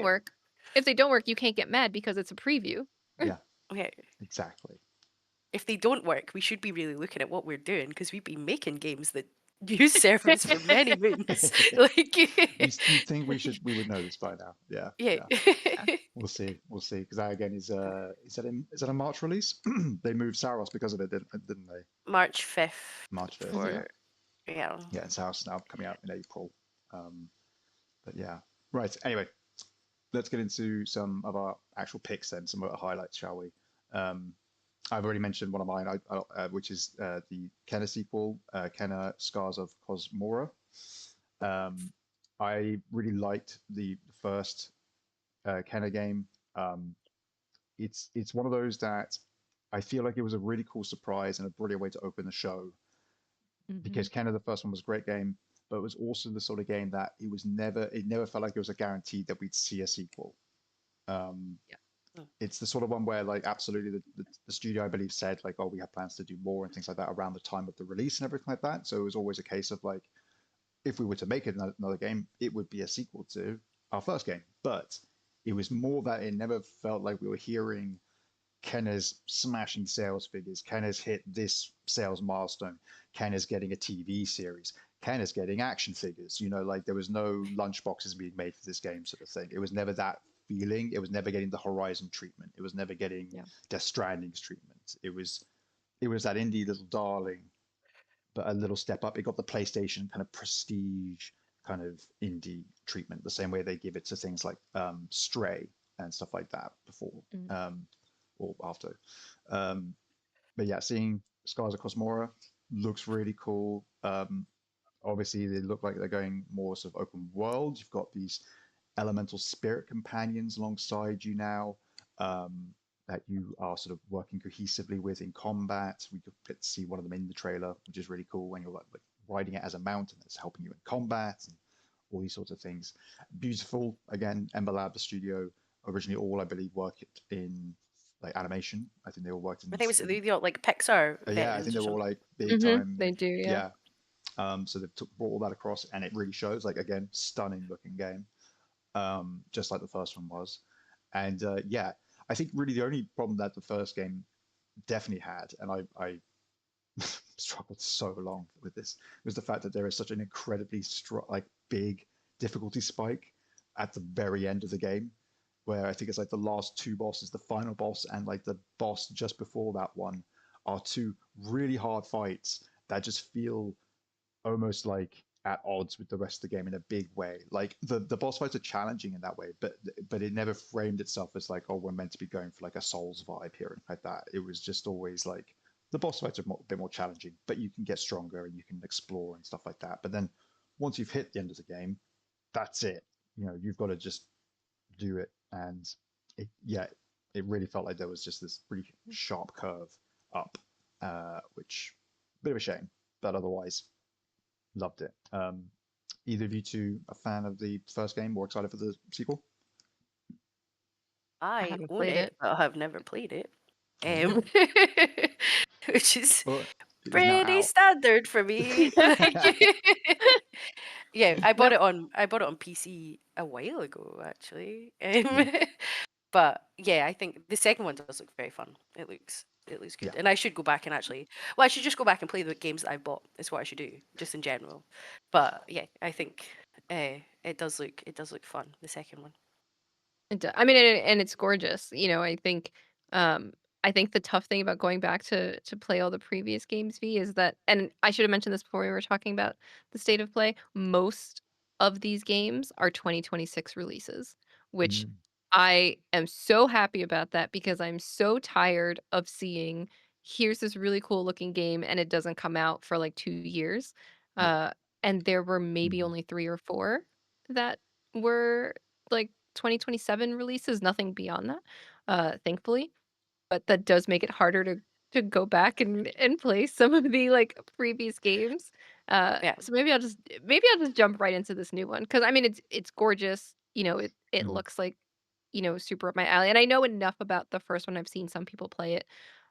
fair. work, you can't get mad because it's a preview. yeah, Okay. exactly. If they don't work, we should be really looking at what we're doing because we've been making games that use servers for many moons. Like, You'd think we would know this by now. Yeah, yeah. yeah. We'll see. Because that again is that a March release? They moved Saros because of it, didn't they? March 5th March 5th. Hmm. Yeah, for, yeah. yeah. And Saros is now coming out in April. Um, but yeah, right. Anyway, let's get into some of our actual picks then, some of our highlights, shall we? Um, I've already mentioned one of mine, which is the Kenna sequel, Kenna Scars of Cosmora. Um, I really liked the first Kenna game. Um, it's one of those that I feel like it was a really cool surprise and a brilliant way to open the show Hmm. because Kenna the first one was a great game, but it was also the sort of game that it never felt like it was a guarantee that we'd see a sequel. Um, Yeah. Mm. it's the sort of one where like absolutely the studio I believe said like, oh, we have plans to do more and things like that around the time of the release and everything like that. So it was always a case of like, if we were to make another game, it would be a sequel to our first game. But it was more that it never felt like we were hearing Kenna's smashing sales figures. Kenna's hit this sales milestone. Kenna's getting a TV series. Kenna's getting action figures. Like there was no lunchboxes being made for this game, sort of thing. It was never that feeling. It was never getting the Horizon treatment. It was never getting Yeah. Death Stranding's treatment. It was that indie little darling, but a little step up. It got the PlayStation kind of prestige kind of indie treatment, the same way they give it to things like Stray and stuff like that before. Mm. Or after. Um, but yeah, seeing Scars of Cosmora looks really cool. Obviously, they look like they're going more sort of open world. You've got these elemental spirit companions alongside you now that you are sort of working cohesively with in combat. We could get to see one of them in the trailer, which is really cool when you're like riding it as a mount and it's helping you in combat and all these sorts of things. Beautiful. Again, Ember Lab, the studio, originally all I believe worked in like animation. I think they all worked in I think it this. was they got like Pixar Yeah, I think veterans they or were all something. like big time. They do, yeah. Yeah. So they've brought all that across, and it really shows. Like again, stunning looking game, just like the first one was. And yeah, I think really the only problem that the first game definitely had, and I struggled so long with this, was the fact that there is such an incredibly like big difficulty spike at the very end of the game, where I think it's like the last two bosses, the final boss and like the boss just before that one, are two really hard fights that just feel almost like at odds with the rest of the game in a big way. Like the boss fights are challenging in that way, but it never framed itself as like, oh, we're meant to be going for like a Souls vibe here and like that. It was just always like the boss fights are a bit more challenging, but you can get stronger and you can explore and stuff like that. But then once you've hit the end of the game, that's it. You know, you've got to just do it. And yeah, it really felt like there was just this pretty sharp curve up, which bit of a shame, but otherwise loved it. Either of you two a fan of the first game or excited for the sequel? I I haven't own played it, it. but I have never played it. Oh, Which is well, it is now pretty out. standard for me. Yeah, I bought Nope. it on PC a while ago actually. Mm, But yeah, I think the second one does look very fun. It looks good. yeah, And I should go back and actually I should just go back and play the games that I bought. Is what I should do, just in general. But yeah, I think it does look fun, the second one. I mean, and it's gorgeous. Um, I think the tough thing about going back to play all the previous games, V, is that, and I should have mentioned this before we were talking about the state of play. Most of these games are 2026 releases, which mm, I am so happy about that because I'm so tired of seeing here's this really cool looking game and it doesn't come out for like 2 years. yeah, Uh, and there were maybe mm, only three or four that were like 2027 releases, nothing beyond that, thankfully. But that does make it harder to go back and play some of the like previous games. Yeah. So maybe I'll just jump right into this new one because I mean it's gorgeous. It mm. looks like super up my alley, and I know enough about the first one. I've seen some people play it,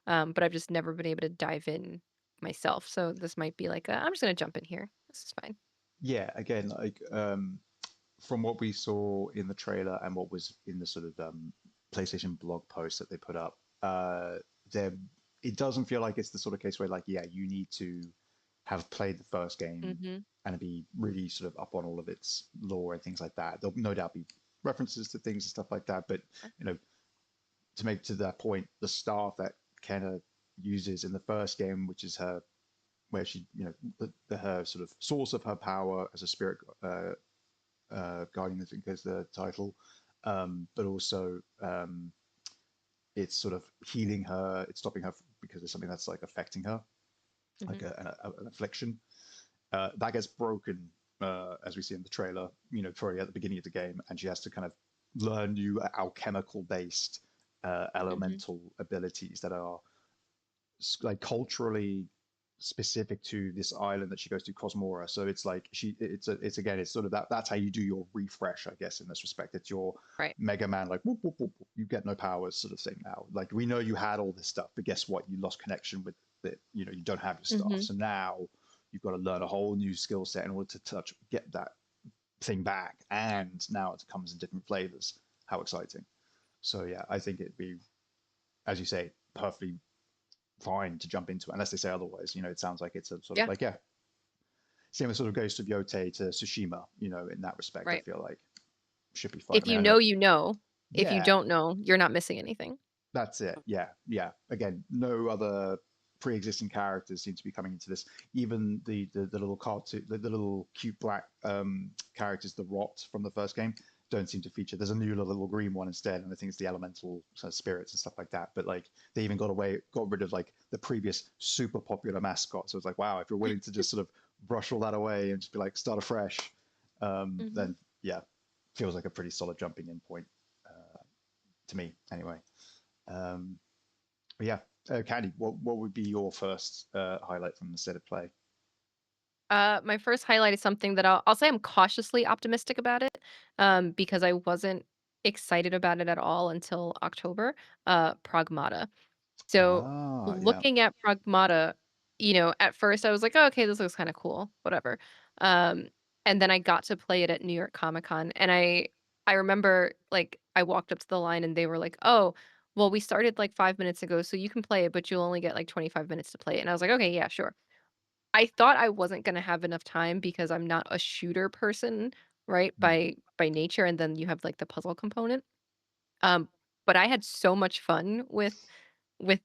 but I've just never been able to dive in myself. So this might be like I'm just gonna jump in here. This is fine. Yeah. Again, like from what we saw in the trailer and what was in the sort of PlayStation blog post that they put up, there it doesn't feel like it's the sort of case where like, yeah, you need to have played the first game Hmm. and be really sort of up on all of its lore and things like that. There'll no doubt be references to things and stuff like that, but you know, to make to that point, the staff that Kenna uses in the first game, which is her where she, her sort of source of her power as a spirit guardian, I think is the title, but also it's sort of healing her, it's stopping her because there's something that's like affecting her, Hmm. like an affliction. That gets broken as we see in the trailer, probably at the beginning of the game, and she has to kind of learn new alchemical based Hmm. elemental abilities that are like culturally specific to this island that she goes to, Cosmora. So it's like it's again, it's sort of that's how you do your refresh, I guess, in this respect. It's your Right. Mega Man, like whoop, whoop, whoop, you get no powers sort of thing now. Like we know you had all this stuff, but guess what? You lost connection with it. You don't have your stuff. Hmm. So now you've got to learn a whole new skill set in order to get that thing back. And now it comes in different flavors. How exciting! So yeah, I think it'd be, as you say, perfectly fine to jump into it, unless they say otherwise. It sounds like it's a sort of Yeah. like, yeah, same as sort of Ghost of Yote to Tsushima, in that respect. I Right. feel like should be fine. I If mean, you I know, know, you know. If you yeah, don't know, you're not missing anything. that's it. Yeah, yeah. Again, no other pre-existing characters seem to be coming into this. Even the little cartoon, the little cute black characters, the rot from the first game, don't seem to feature. There's a new little green one instead, and I think it's the elemental sort of spirits and stuff like that. But like they even got rid of like the previous super popular mascot. So it's like, wow, if you're willing to just sort of brush all that away and just be like start afresh, Hmm. then yeah, feels like a pretty solid jumping in point to me anyway. Um, but yeah, Candy, what would be your first highlight from the state of play? My first highlight is something that I'll say I'm cautiously optimistic about it, because I wasn't excited about it at all until October, Pragmata. So, Ah, yeah. looking at Pragmata, at first I was like, "Oh, okay, this looks kinda cool, whatever." Um, and then I got to play it at New York Comic Con, and I remember, like, I walked up to the line and they were like, "Oh, well, we started, like, 5 minutes ago, so you can play it, but you'll only get, like, 25 minutes to play it." And I was like, "Okay, yeah, sure." I thought I wasn't gonna have enough time because I'm not a shooter person, right, Mm. by nature, and then you have, like, the puzzle component. Um, but I had so much fun with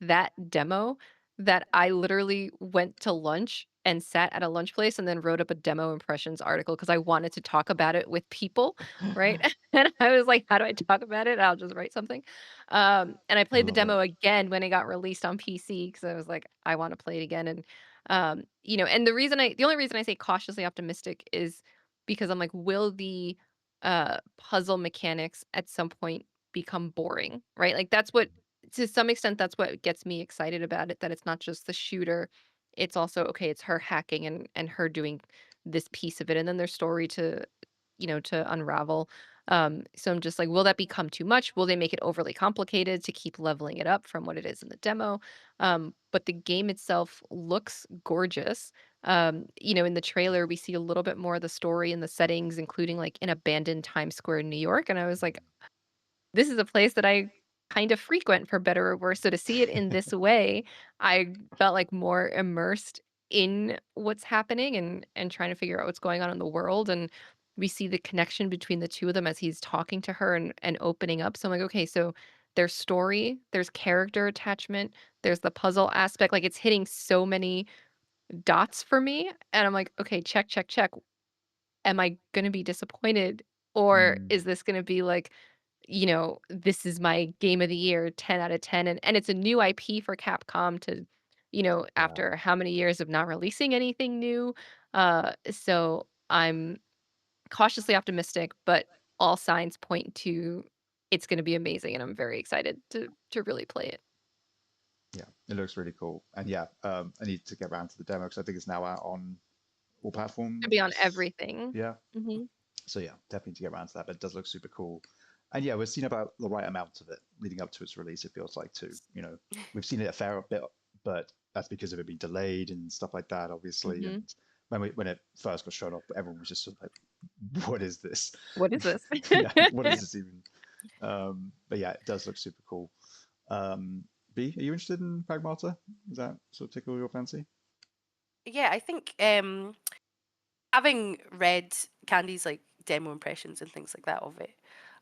that demo that I literally went to lunch and sat at a lunch place and then wrote up a demo impressions article because I wanted to talk about it with people, right? And I was like, "How do I talk about it? I'll just write something." And I I played the love it. demo again when it got released on PC because I was like, "I wanna play it again." And, and the only reason I say cautiously optimistic is because I'm like, will the, puzzle mechanics at some point become boring, right? Like that's what to some extent that's what gets me excited about it, that it's not just the shooter. It's also okay, it's her hacking and her doing this piece of it and then their story to unravel. So I'm just like, will that become too much? Will they make it overly complicated to keep leveling it up from what it is in the demo? But the game itself looks gorgeous. In the trailer, we see a little bit more of the story and the settings, including like an abandoned Times Square in New York. And I was like, this is a place that I kind of frequent for better or worse. So to see it in this way, I felt like more immersed in what's happening and trying to figure out what's going on in the world. And we see the connection between the two of them as he's talking to her and opening up. So I'm like, okay, so there's story, there's character attachment, there's the puzzle aspect. Like it's hitting so many dots for me. And I'm like, okay, check, check, check. Am I gonna be disappointed? Or Mm, is this gonna be like, this is my game of the year, 10 out of 10, and it's a new IP for Capcom to, yeah. after how many years of not releasing anything new. So I'm cautiously optimistic, but all signs point to it's gonna be amazing, and I'm very excited to really play it. Yeah, it looks really cool. And yeah, I need to get around to the demo because I think it's now out on all To be on platforms. everything. Yeah. Mhm. So yeah, definitely to get around to that, but it does look super cool. And yeah, we've seen about the right amount of it leading up to its release, it feels like too. We've seen it a fair bit, but that's because of it being delayed and stuff like that, obviously. Mhm. And when it first got shown up, everyone was just sort of like, what is this? What is this? Yeah, what is this even? But yeah, it does look super cool. Um, B, are you interested in Pragmata? Does that sort of tickle your fancy? Yeah, I think having read Candy's like demo impressions and things like that of it,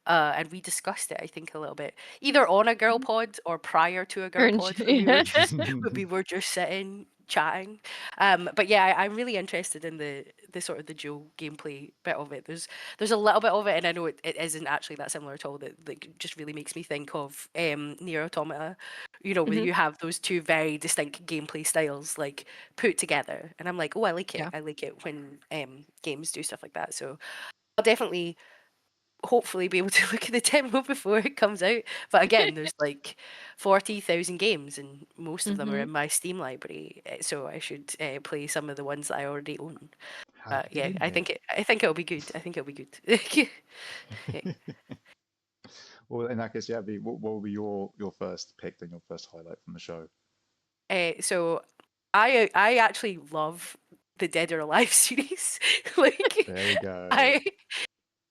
and we discussed it, I think, a little bit, either on a girl Mhm. pod or prior to a girl Orange. pod when we were just when we were just sitting chatting. But yeah, I'm really interested in the sort of the dual gameplay bit of it. There's a little bit of it, and I know it isn't actually that similar at all. That like just really makes me think of Nier Automata, where Mhm. you have those two very distinct gameplay styles like put together, and I'm like, oh, I like it. Yeah. I like it when games do stuff like that. So I'll definitely, hopefully, be able to look at the demo before it comes out. But again, there's like 40,000 games, and most of them are Mhm. in my Steam library. So I should play some of the ones that I already own. How to get Yeah, in I here? think it'll be good. I think it'll be good. Yeah. Well, in that case, yeah, B, what would be your first pick and your first highlight from the show? So I actually love the Dead or Alive series. Like There we go. I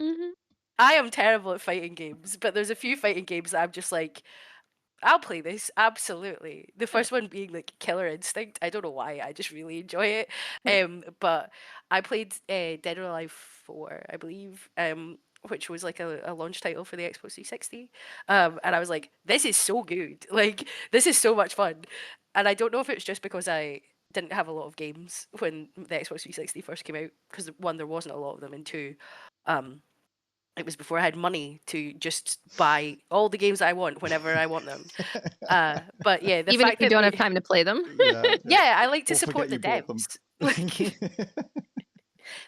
Mhm. I am terrible at fighting games, but there's a few fighting games that I'm just like, I'll play this, absolutely. The Yeah. first one being like Killer Instinct. I don't know why, I just really enjoy it. Yeah. But I played Dead or Alive 4, I believe, which was like a launch title for the Xbox 360. And I was like, this is so good. Like, this is so much fun. And I don't know if it's just because I didn't have a lot of games when the Xbox 360 first came out, because one, there wasn't a lot of them, and two, um, it was before I had money to just buy all the games I want whenever I want them. But yeah, the Even if fact we that don't have time to play them. Yeah, yeah. yeah, I like to Or forget support the you bought them. devs. Like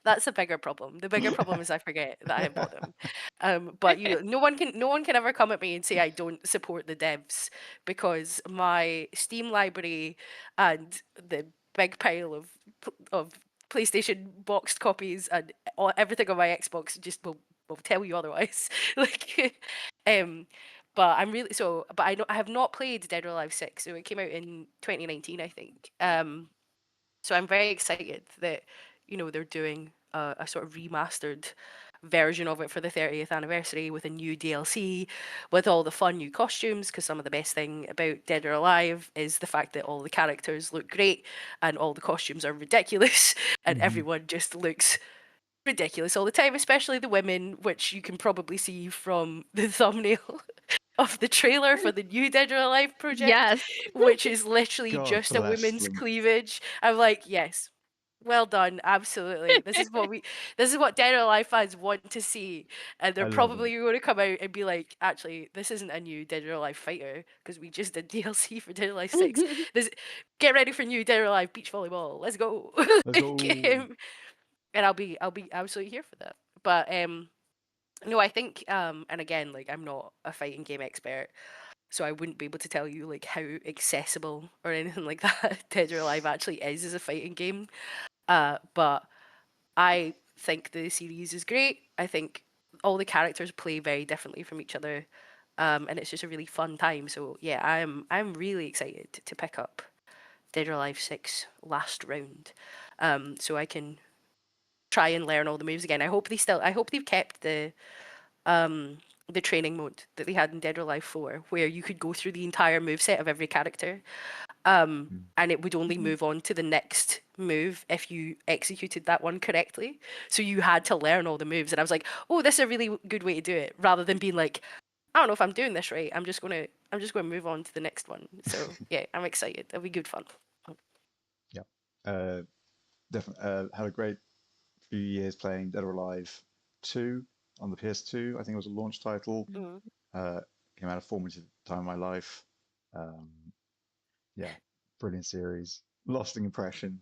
that's a bigger problem. The bigger problem is I forget that I have bought them. But no one can ever come at me and say I don't support the devs, because my Steam library and the big pile of PlayStation boxed copies and everything on my Xbox just will will tell you otherwise. Like, um, but I'm really so. But I have not played Dead or Alive 6. So it came out in 2019, I think. So I'm very excited that they're doing a sort of remastered version of it for the 30th anniversary with a new DLC, with all the fun new costumes. Because some of the best thing about Dead or Alive is the fact that all the characters look great and all the costumes are ridiculous, and everyone just looks ridiculous all the time, especially the women, which you can probably see from the thumbnail of the trailer for the new Dead or Alive project, Yes. which is literally God just a bless women's them. cleavage. I'm like, yes, well done, absolutely. This is what Dead or Alive fans want to see, and they're I love probably going to come out and be like, actually, this isn't a new Dead or Alive fighter because we just did DLC for Dead or Alive 6. This, get ready for new Dead or Alive beach volleyball. Let's go. Let's go. And I'll be absolutely here for that. But no, I think and again, like, I'm not a fighting game expert, so I wouldn't be able to tell you like how accessible or anything like that Dead or Alive actually is as a fighting game. But I think the series is great. I think all the characters play very differently from each other. And it's just a really fun time. So yeah, I'm really excited to pick up Dead or Alive 6 last round. So I can try and learn all the moves again. I hope they've kept the training mode that they had in Dead or Alive 4, where you could go through the entire moveset of every character, and it would only move on to the next move if you executed that one correctly. So you had to learn all the moves, and I was like, oh, this is a really good way to do it, rather than being like, I don't know if I'm doing this right. I'm just gonna move on to the next one. So yeah, I'm excited. It'll be good fun. Yeah. Definitely had a great few years playing Dead or Alive 2 on the PS2. I think it was a launch title. Mm. Came out a formative time in my life. Um, yeah, brilliant series. Lasting impression.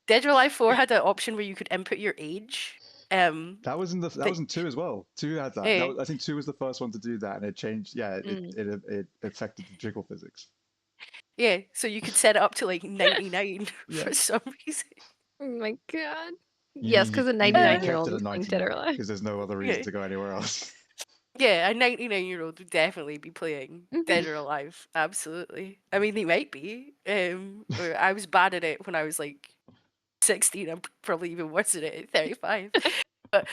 Dead or Alive 4 had an option where you could input your age. That was in 2 as well. 2 had that. Eh, I think 2 was the first one to do that, and it changed. Yeah, Mm. it affected the jiggle physics. yeah, so you could set it up to like 99 Yeah. for some reason. Oh my god. You Yes, mean because a you mean you kept 99-year-old it was at playing Dead or 99 Alive. because there's no other reason Yeah. to go anywhere else. Yeah, a 99-year-old would definitely be playing Dead or Alive. Absolutely. I mean, they might be. Or I was bad at it when I was like 16. I'm probably even worse at it at 35. But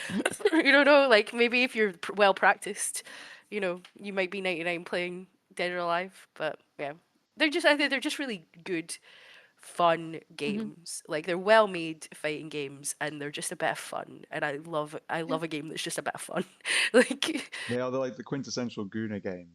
you don't know, like, maybe if you're well practiced, you might be 99 playing Dead or Alive. But yeah, I think they're just really good, fun games. Like, they're well made fighting games, and they're just a bit of fun. And I love a game that's just a bit of fun. Like, They are like the quintessential Guna game.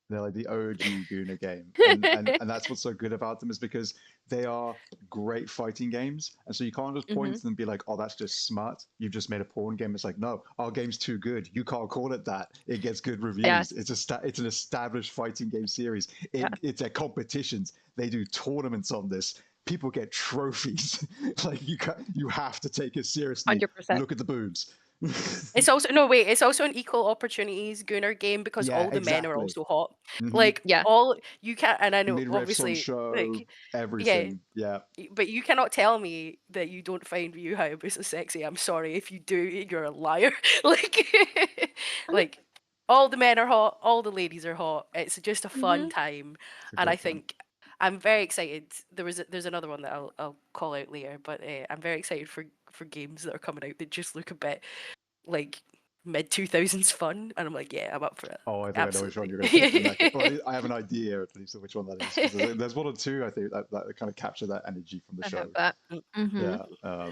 They're like the OG Guna game, and that's what's so good about them is because they are great fighting games, and so you can't just point to them and be like, "Oh, that's just smart. You've just made a porn game." It's like, no, our game's too good. You can't call it that. It gets good reviews. Yes. It's an established fighting game series. It's at competitions. They do tournaments on this. People get trophies. Like you have to take it seriously. 100%. Look at the boobs. it's also an equal opportunities Gunner game because Yeah, all the men are exactly. also hot. Mhm. Like, Yeah. all you can, and I know Midriffs on obviously, show, like, yeah, everything. Yeah. but you cannot tell me that you don't find Ryu Hayabusa sexy. I'm sorry, if you do, you're a liar. Like, like, all the men are hot, all the ladies are hot. It's just a fun time, It's a and I great time. think I'm very excited. There's another one that I'll call out later, but I'm very excited for games that are coming out that just look a bit like mid-2000s fun, and I'm like, yeah, I'm up for it. Oh, I think I know which one Absolutely. you're going to pick. In that case. Well, I have an idea at least of which one that is. 'Cause there's one or two I think that kind of capture that energy from the I show. have that. Yeah.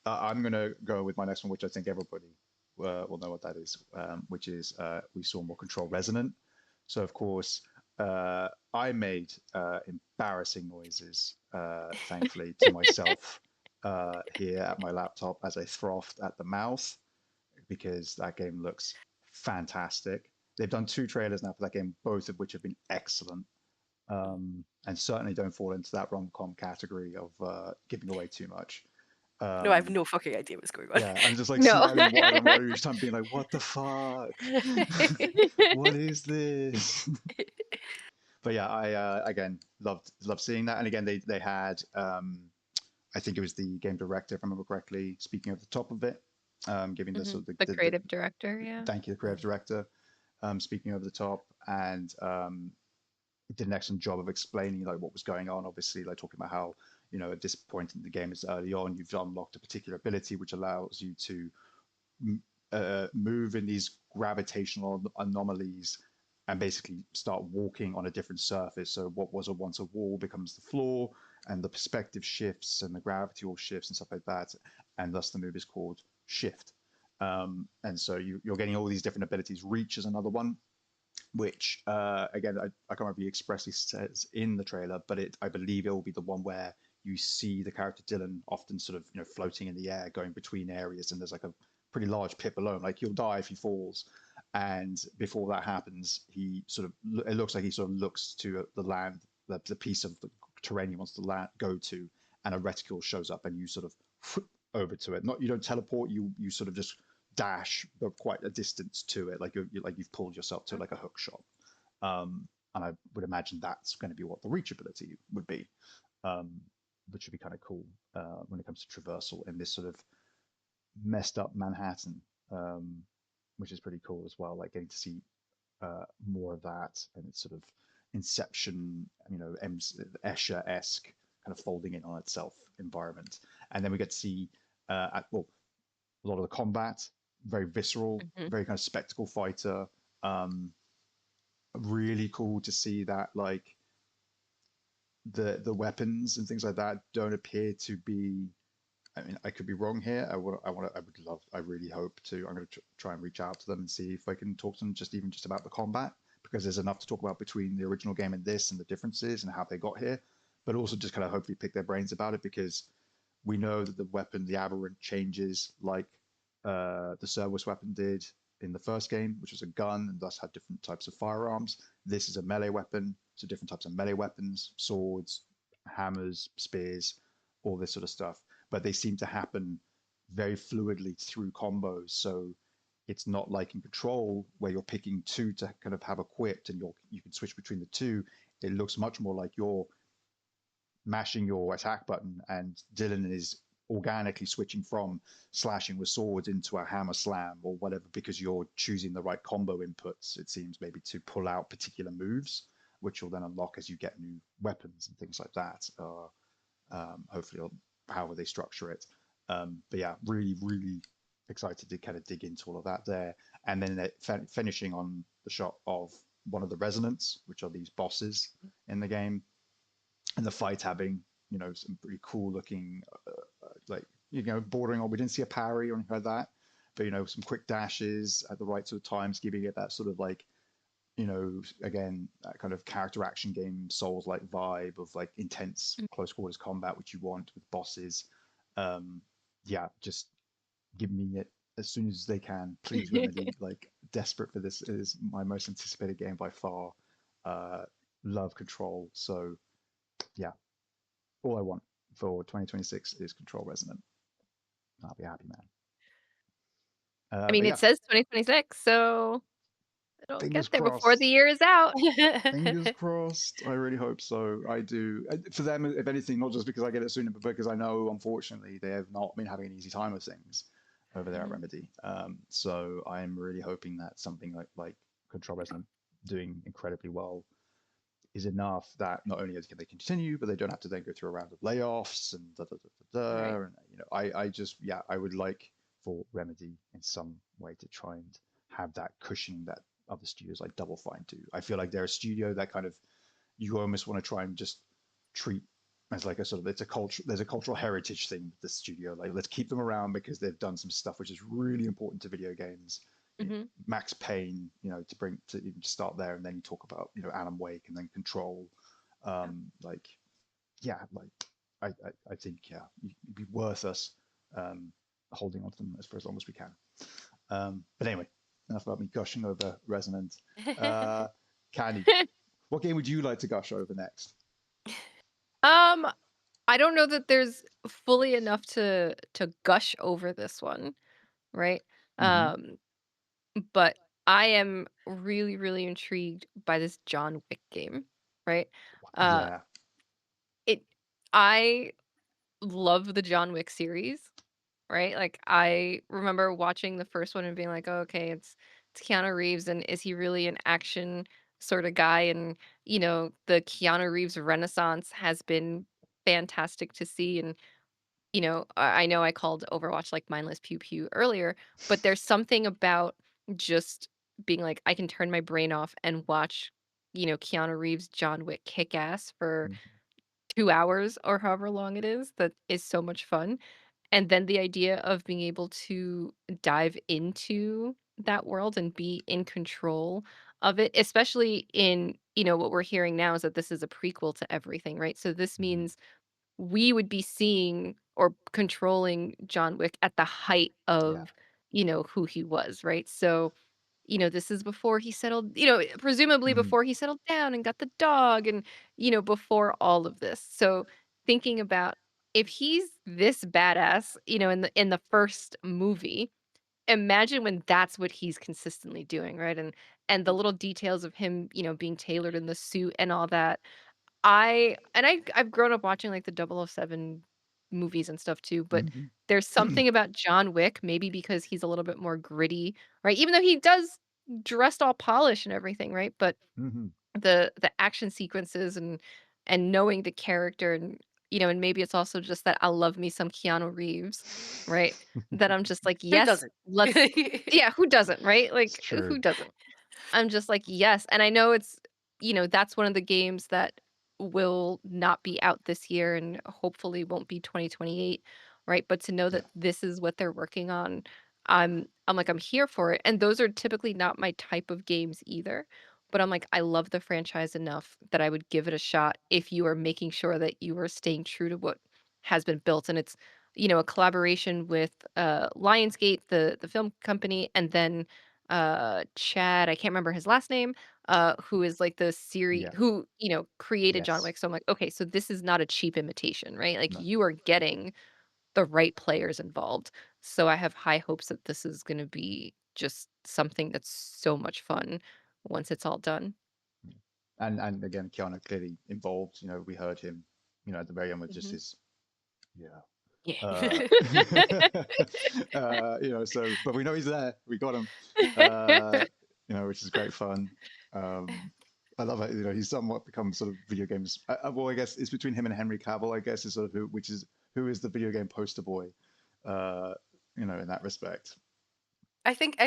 I'm going to go with my next one, which I think everybody will know what that is, which is we saw more Control Resonant. So of course, I made embarrassing noises, thankfully, to myself here at my laptop as I frothed at the mouth, because that game looks fantastic. They've done 2 trailers now for that game, both of which have been excellent, and certainly don't fall into that rom-com category of giving away too much. No, I have no fucking idea what's going on. Yeah, I'm just like No. smiling wider and wider each time, being like, "What the fuck? What is this?" But yeah, I again loved seeing that, and again they had I think it was the game director, if I remember correctly, speaking at the top of it. giving the sort of The creative director, yeah. thank you, the creative director, speaking over the top, and did an excellent job of explaining like what was going on. Obviously, like talking about how at this point in the game is early on, you've unlocked a particular ability which allows you to move in these gravitational anomalies and basically start walking on a different surface. So what was once a wall becomes the floor, and the perspective shifts and the gravity all shifts and stuff like that. And thus the move is called Shift. And so you're getting all these different abilities. Reach is another one, which again I can't remember if he expressly says in the trailer, but I believe it will be the one where you see the character Dylan often sort of floating in the air, going between areas, and there's like a pretty large pit below him. Like he'll die if he falls, and before that happens, it looks like he sort of looks to the land, the piece of the terrain he wants to go to, and a reticule shows up, and you sort of over to it. Not you don't teleport, you sort of just dash, but quite a distance to it, like you've pulled yourself to like a hook shot. And I would imagine that's going to be what the reach ability would be, which would be kind of cool when it comes to traversal in this sort of messed up Manhattan, which is pretty cool as well. Like getting to see more of that, and it's sort of Inception, Escher-esque kind of folding in on itself environment. And then we get to see a lot of the combat, very visceral, very kind of spectacle fighter. Really cool to see that like the weapons and things like that don't appear to be. I mean, I could be wrong here. I really hope to. I'm going to try and reach out to them and see if I can talk to them just about the combat, because there's enough to talk about between the original game and this, and the differences and how they got here, but also just kind of hopefully pick their brains about it, because we know that the weapon, the aberrant, changes like the Cerberus weapon did in the first game, which was a gun and thus had different types of firearms. This is a melee weapon, so different types of melee weapons, swords, hammers, spears, all this sort of stuff. But they seem to happen very fluidly through combos. So it's not like in Control where you're picking two to kind of have equipped and you can switch between the two. It looks much more like you're mashing your attack button and Dylan is organically switching from slashing with swords into a hammer slam or whatever, because you're choosing the right combo inputs, it seems, maybe to pull out particular moves, which will then unlock as you get new weapons and things like that. Hopefully, however they structure it. But yeah, really, really excited to kind of dig into all of that there. And then finishing on the shot of one of the resonants, which are these bosses in the game, and the fight having some pretty cool looking bordering on, we didn't see a parry or anything like that, but some quick dashes at the right sort of times, giving it that sort of like again, that kind of character action game Souls like vibe of like intense close quarters combat, which you want with bosses. Yeah, just give me it as soon as they can, please. Remedy, like desperate for this. It is my most anticipated game by far. Love Control, so yeah, all I want for 2026 is Control Resonant. I'll be happy, man. I mean, yeah, it says 2026, so it'll fingers get there before the year is out. Fingers crossed. I really hope so. I do. For them, if anything, not just because I get it sooner, but because I know, unfortunately, they have not been having an easy time of things over there at Remedy. So I'm really hoping that something like Control Resonant doing incredibly well is enough that not only can they continue, but they don't have to then go through a round of layoffs and da da da da da. Right. And I just I would like for Remedy in some way to try and have that cushioning that other studios like Double Fine do. I feel like they're a studio that kind of you almost want to try and just treat as like a sort of there's a cultural heritage thing with the studio. Like let's keep them around because they've done some stuff which is really important to video games. Max Payne, to even start there, and then you talk about Alan Wake and then Control. I think it'd be worth us holding on to them for as long as we can. But anyway, enough about me gushing over Resonant. Candy, what game would you like to gush over next? I don't know that there's fully enough to gush over this one, right? But I am really, really intrigued by this John Wick game, right? Yeah. I love the John Wick series, right? Like I remember watching the first one and being like, oh, okay, it's Keanu Reeves, and is he really an action sort of guy? And the Keanu Reeves renaissance has been fantastic to see. And I know I called Overwatch like mindless pew pew earlier, but there's something about just being like, I can turn my brain off and watch, Keanu Reeves John Wick kick ass for Mhm. 2 hours or however long it is. That is so much fun. And then the idea of being able to dive into that world and be in control of it, especially in, what we're hearing now is that this is a prequel to everything, right? So this Mhm. means we would be seeing or controlling John Wick at the height Yeah. of, who he was, right? So, this is before he settled, presumably Mhm. before he settled down and got the dog and, before all of this. So thinking about if he's this badass, in the first movie, imagine when that's what he's consistently doing, right? And the little details of him, being tailored in the suit and all that. I've grown up watching, like, the 007 movies and stuff too, but Mhm. there's something about John Wick, maybe because he's a little bit more gritty, right? Even though he does dressed all polished and everything, right? But Mhm. the action sequences and knowing the character and, and maybe it's also just that I love me some Keanu Reeves, right? That I'm just like, Who "Yes, doesn't? let's." Yeah, who doesn't, right? It's Like, who true. doesn't? I'm just like, "Yes," and I know it's that's one of the games that will not be out this year and hopefully won't be 2028, right? But to know Yeah. that this is what they're working on, I'm like, I'm here for it, and those are typically not my type of games either, but I'm like, I love the franchise enough that I would give it a shot if you are making sure that you are staying true to what has been built, and it's, a collaboration with, Lionsgate, the film company, and then Chad, I can't remember his last name, who is like the series Yeah. who, created John Yes. Wick. So I'm like, okay, so this is not a cheap imitation, right? Like No. you are getting the right players involved. So I have high hopes that this is going to be just something that's so much fun once it's all done. And again, Keanu clearly involved. We heard him. At the very end with just Mhm. his yeah. Yeah. Uh, so but we know he's there. We got him. Uh, which is great fun. Um, I love it. He's somewhat become sort of video games. Well, I guess it's between him and Henry Cavill. I guess is sort of who is the video game poster boy. Uh, in that respect. I think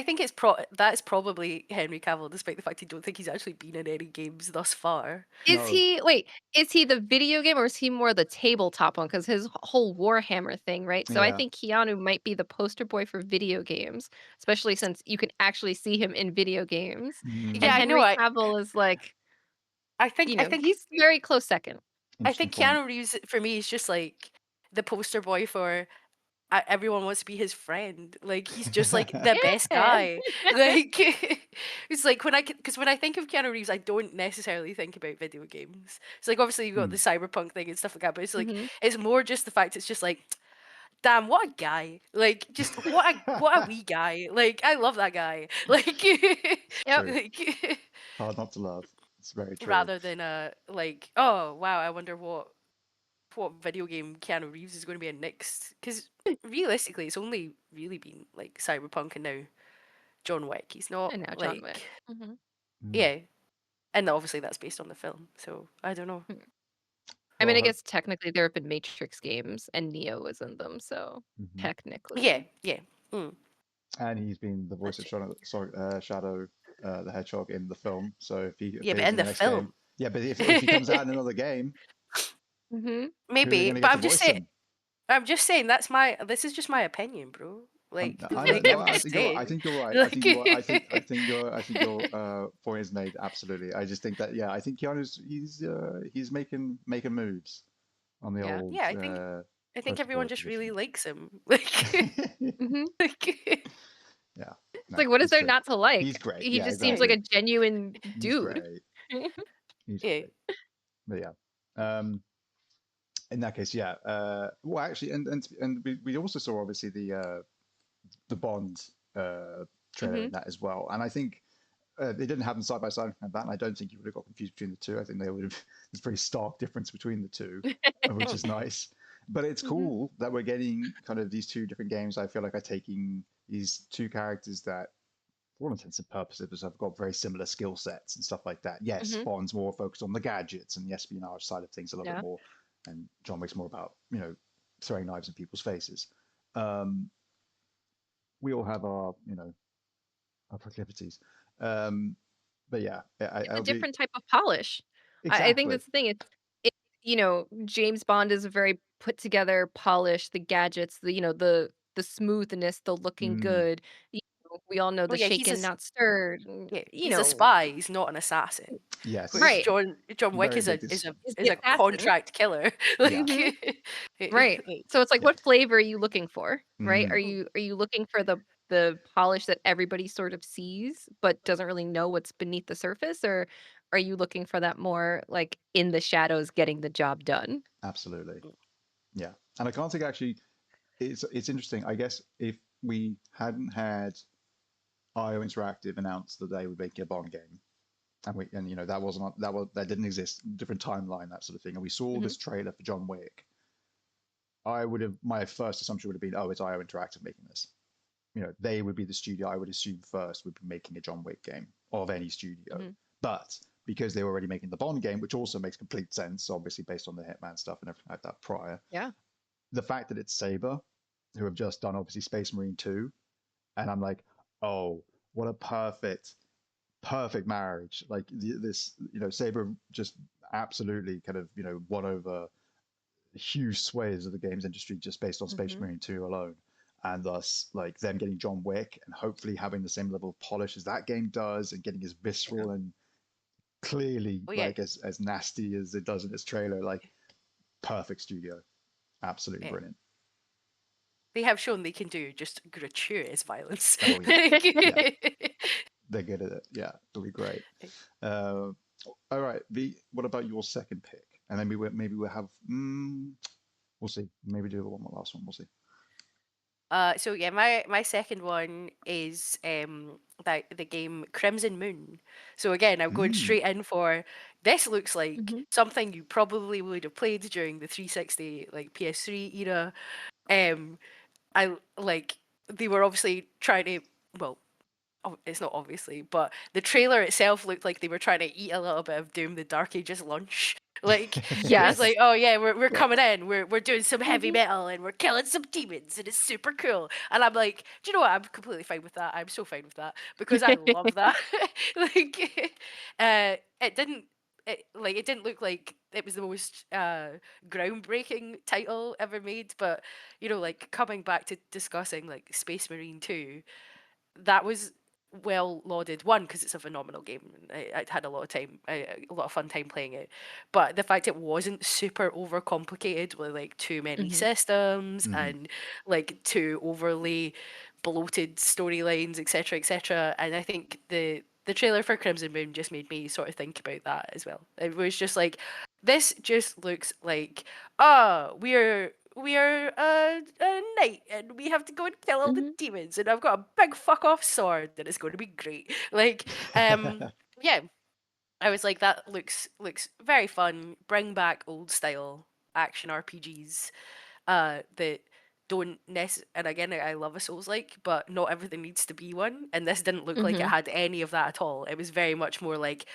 that's probably Henry Cavill, despite the fact I don't think he's actually been in any games thus far. No. Is he the video game or is he more the tabletop one? Because his whole Warhammer thing, right? So I Yeah. think Keanu might be the poster boy for video games, especially since you can actually see him in video games. And Yeah, Mm, I know. Henry I Cavill is like, I think I think he's very close second. I interesting think point. Keanu Reeves for me is just like the poster boy for everyone wants to be his friend. Like he's just like the best Yeah. guy. Like it's like because when I think of Keanu Reeves, I don't necessarily think about video games. It's like obviously you've got the Mm. cyberpunk thing and stuff like that, but it's like Mhm. it's more just the fact it's just like damn, what a guy. Like just what a wee guy. Like I love that guy. Like It's Yep. true. like Hard not to love. It's very true. rather than like oh wow, I wonder what video game Keanu Reeves is going to be in next. Because realistically, it's only really been like Cyberpunk and now John Wick. He's not And now John Wick. like Mhm. Mm. yeah, and obviously that's based on the film. So I don't know. Mhm. I Well, mean, I hope. guess technically there have been Matrix games and Neo was in them, so Mhm. Yeah, technically. yeah. Mm, And he's been the voice that's of it. Shadow the Hedgehog in the film. So if he Yeah, but appears in in the the next game, film, yeah. But if he comes out in another game, Mhm. who are they maybe. going to But get to voice him? I'm just saying that's my. This is just my opinion, bro. Like, I don't like know. I'm I just think you're right. I saying. think you're right. I think you are. Like, I think your point is made absolutely. I just think that yeah. I think Keanu's he's making moves on the Yeah. old yeah, I think poster everyone boy just really position. likes him. Like, Mhm. like Yeah. It's No, like, what is it's there true. not to like? He's great. He Yeah, just seems yeah, like exactly. a genuine He's dude. great. He's yeah. great. But yeah. In that case, yeah. Well, actually, and we also saw obviously the Bond trailer in Mhm. that as well, and I think they didn't have them side by side like that, and I don't think you would have got confused between the two. I think they would have there's a pretty stark difference between the two, which Mm. is nice. But it's cool that we're getting kind of these two different games. I feel like I'm taking these two characters that, for all intents and purposes, have got very similar skill sets and stuff like that. Yes, Mhm. Bond's more focused on the gadgets and the espionage side of things a little bit Yeah. more, and John Wick's more about, throwing knives in people's faces. Um, we all have our proclivities. Um, but yeah, It's a I'll be different type of polish. I think exactly. that's the thing. James Bond is very put together, polished, the gadgets, the smoothness, the looking Mm, good. We all know Well, the yeah, shaken, not stirred. yeah, he's a spy. He's not an assassin. Whereas yes, Right. John Wick very is a big. This, Is is the a assassin. contract killer. yeah, Like, Mhm. Right. like, So it's like, yeah. what flavor are you looking for, right? Are Mm, mm, you looking for the polish that everybody sort of sees but doesn't really know what's beneath the surface, or are you looking for that more like in the shadows getting the job done? absolutely. Yeah, and I can't think actually. It's interesting. I guess if we hadn't had IO Interactive announce that they would make a Bond game, and that wasn't that didn't exist, different timeline, that sort of thing, and we saw Mhm. this trailer for John Wick, I would have my first assumption would have been, oh, it's IO Interactive making this. They would be the studio I would assume first would be making a John Wick game of any studio, Mhm. but because they were already making the Bond game, which also makes complete sense, obviously based on the Hitman stuff and everything like that prior, Yeah. the fact that it's Saber, who have just done obviously Space Marine 2, and I'm like, oh, what a perfect marriage. Like this, Saber just absolutely kind of, won over huge swathes of the games industry just based on Space Mhm. Marine 2 alone. And thus, like them getting John Wick and hopefully having the same level of polish as that game does and getting as Yeah. visceral and clearly well, yeah, like as nasty as it does in its trailer, like perfect studio. Absolutely yeah. brilliant. They have shown they can do just gratuitous violence. Oh yeah. Yeah. They're good at it. Yeah, it'll be great. Uh, all right, V. What about your second pick? And then maybe we'll have. We'll see. Maybe do the last one. We'll see. So yeah, my second one is that the game Crimson Moon. So again, I'm going Mm. straight in for this. Looks like Mhm. something you probably would have played during the 360 like PS3 era. Um, I like they were obviously trying to, well, it's not obviously, but the trailer itself looked like they were trying to eat a little bit of Doom the Dark Ages lunch. Like it was Yes. like, oh yeah, we're Yeah. coming in, we're doing some heavy Mhm. metal and we're killing some demons and it's super cool. And I'm like, do you know what? I'm completely fine with that. I'm so fine with that because I love that. Like, it didn't. It didn't look like it was the most groundbreaking title ever made, but like coming back to discussing like Space Marine 2, that was well lauded. One, because it's a phenomenal game. I had a lot of time, a lot of fun time playing it. But the fact it wasn't super overcomplicated with like too many Mhm. systems Hmm. and like too overly bloated storylines, etc., etc. And I think the trailer for Crimson Moon just made me sort of think about that as well. It was just like, this just looks like, we are a knight and we have to go and kill all the Mhm. demons and I've got a big fuck off sword and it's going to be great. Like, yeah, I was like, that looks very fun. Bring back old style action RPGs that don't and again, I love a Souls like, but not everything needs to be one. And this didn't look like it Mhm. had any of that at all. It was very much more like,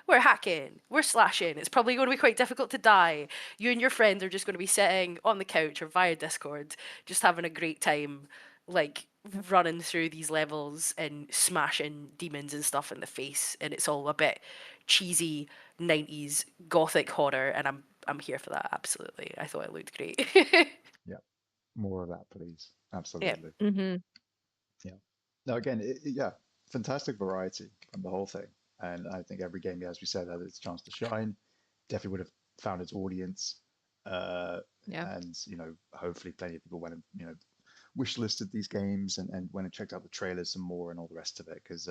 we're hacking, we're slashing. It's probably going to be quite difficult to die. You and your friend are just going to be sitting on the couch or via Discord, just having a great time, like running through these levels and smashing demons and stuff in the face. And it's all a bit cheesy 90s gothic horror, and I'm here for that. Absolutely, I thought it looked great. Yeah. More of that, please. Yeah. Absolutely. Mhm. Yeah. Now, again, yeah, fantastic variety on the whole thing. And I think every game, as we said, had its chance to shine. Definitely would have found its audience. Uh, Yeah. and, hopefully plenty of people went and, wish listed these games and went and checked out the trailers some more and all the rest of it. Because,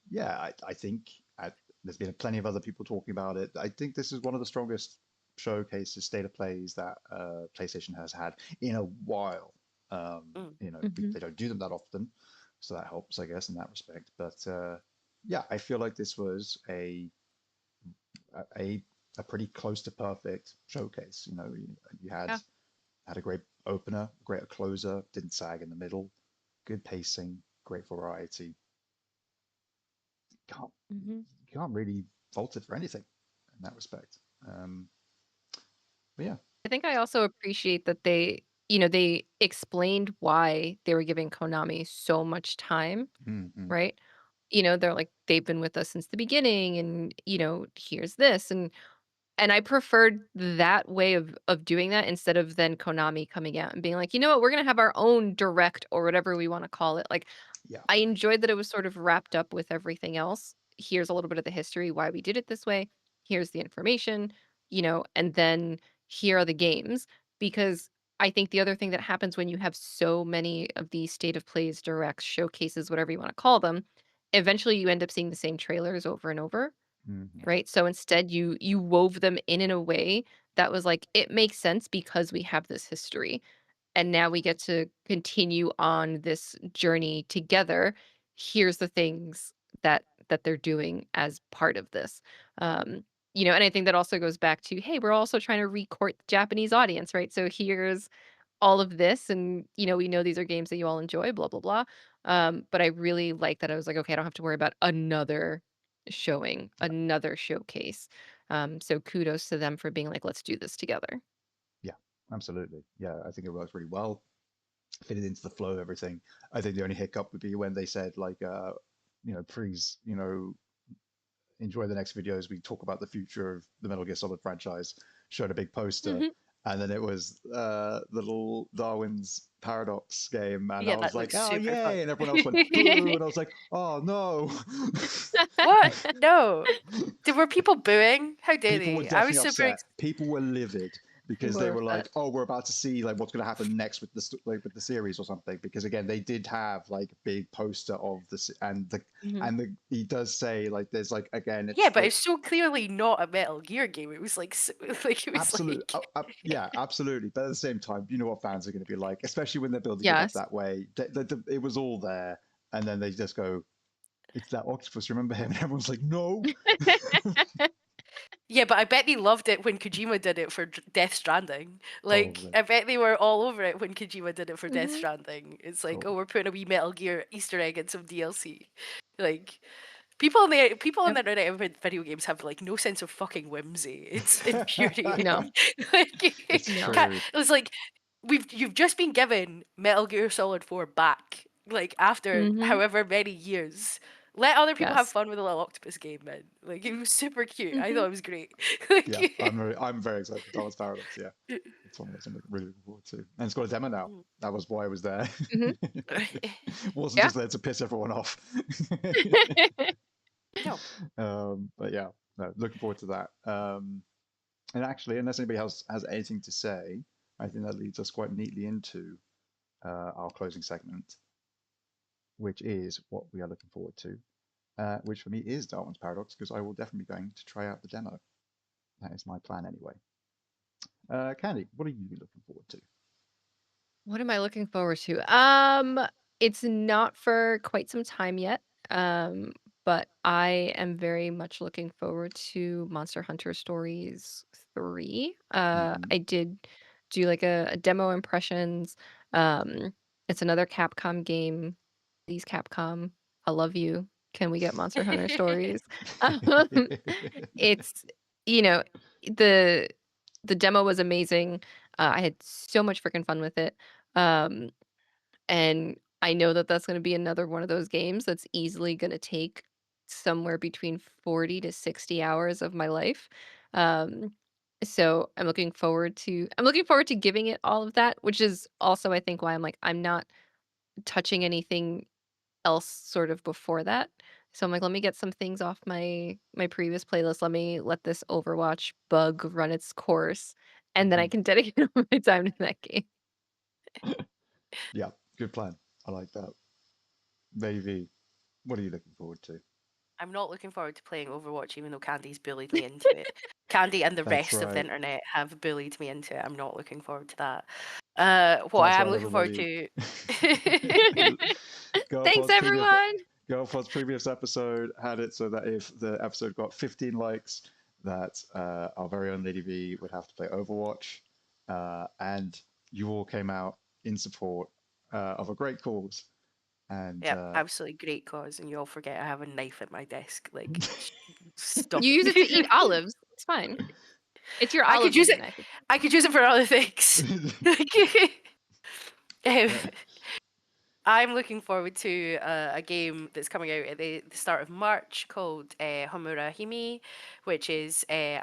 yeah, I think there's been plenty of other people talking about it. I think this is one of the strongest showcases, state of plays that PlayStation has had in a while. Mm. They Mhm. don't do them that often, so that helps, I guess, in that respect. But yeah, I feel like this was a pretty close to perfect showcase. You had Yeah. Had a great opener, great closer, didn't sag in the middle, good pacing, great variety. Can't Hmm. can't really fault it for anything in that respect. But yeah. I think I also appreciate that they explained why they were giving Konami so much time, Mm-hmm. right? They're like, they've been with us since the beginning, and here's this, and I preferred that way of doing that instead of then Konami coming out and being like, you know what, we're gonna have our own direct or whatever we want to call it. Like, Yeah. I enjoyed that it was sort of wrapped up with everything else. Here's a little bit of the history, why we did it this way. Here's the information, and then here are the games. Because I think the other thing that happens when you have so many of these state of plays, directs, showcases, whatever you want to call them, eventually you end up seeing the same trailers over and over, Mm-hmm. right? So instead you wove them in a way that was like, it makes sense because we have this history, and now we get to continue on this journey together. Here's the things that they're doing as part of this. um and I think that also goes back to, hey, we're also trying to recourt the Japanese audience, right? So here's all of this, and we know these are games that you all enjoy, blah blah blah. But I really like that I was like, okay, I don't have to worry about another showing, Yeah. another showcase. So kudos to them for being like, let's do this together. Yeah. Absolutely. Yeah. I think it works really well. Fitted into the flow of everything. I think the only hiccup would be when they said like, please, enjoy the next videos. We talk about the future of the Metal Gear Solid franchise. Showed a big poster, Hmm. and then it was the little Darwin's Paradox game, and I Yeah, was that like, looks "Oh super fun. yay!" And everyone else went boo, and I was like, "Oh no!" What? No. Were people booing? How dare People were they? I was definitely super. upset. People were livid because People they are were upset. like, "Oh, we're about to see like what's going to happen next with with the series or something." Because again, they did have like a big poster of this, he does say like there's like again, Yeah, it's but the it's so clearly not a Metal Gear game. It was like, like it was absolute, like. yeah, absolutely. But at the same time, you know what fans are going to be like, especially when they're building it up Yes. that way. It was all there, and then they just go, "It's that octopus. Remember him?" And everyone's like, "No." Yeah, but I bet they loved it when Kojima did it for Death Stranding. Like, Probably, I bet they were all over it when Kojima did it for Death Hmm. Stranding. It's like, oh, probably. we're putting a wee Metal Gear Easter egg in some DLC. Like, people on the Yep. internet with video games have like no sense of fucking whimsy. It's infuriating. No. Like, It's No. true. it's like you've just been given Metal Gear Solid 4 back, like after Hmm. however many years. Let other people have Yes. fun with a little octopus game, man. Like it was super cute. I Hmm. thought it was great. Yeah, Like, I'm very excited for Thomas Paradox. Yeah, it's one of those I'm really looking forward to, and it's got a demo now. That was why I was there. Hmm. Wasn't Yeah. just there to piss everyone off. no. But yeah, no, looking forward to that. And actually, unless anybody else has anything to say, I think that leads us quite neatly into our closing segment, which is what we are looking forward to, which for me is Darwin's Paradox, because I will definitely be going to try out the demo. That is my plan anyway. Candy, what are you looking forward to? What am I looking forward to? It's not for quite some time yet. Um, but I am very much looking forward to Monster Hunter Stories 3. Hmm. I did do like a demo impressions. Um, it's another Capcom game. These Capcom, I love you. Can we get Monster Hunter Stories? Um, it's you know the the demo was amazing. I had so much freaking fun with it. Um, and I know that that's going to be another one of those games that's easily going to take somewhere between 40 to 60 hours of my life. Um, so I'm looking forward to giving it all of that, which is also I think why I'm like I'm not touching anything else sort of before that. So I'm like, let me get some things off my previous playlist. Let this Overwatch bug run its course, and then I Hmm. can dedicate all my time to that game. Yeah, good plan. I like that. Maybe. What are you looking forward to? I'm not looking forward to playing Overwatch, even though Candy's bullied me into it. Candy and the That's rest of the right. internet have bullied me into it. I'm not looking forward to that. What I That's am right, looking forward everybody. to. Thanks, GoPod's previous everyone. GoPod's previous episode had it so that if the episode got 15 likes, that our very own Lady V would have to play Overwatch. And you all came out in support of a great cause. And Yep, absolutely great cause. And you all forget I have a knife at my desk. Like, stop You use it to eat it. olives. It's fine. It's your I could olive use eating it. knife. I could use it for other things. Um, I'm looking forward to a game that's coming out at the start of March called Homura Hime, which is a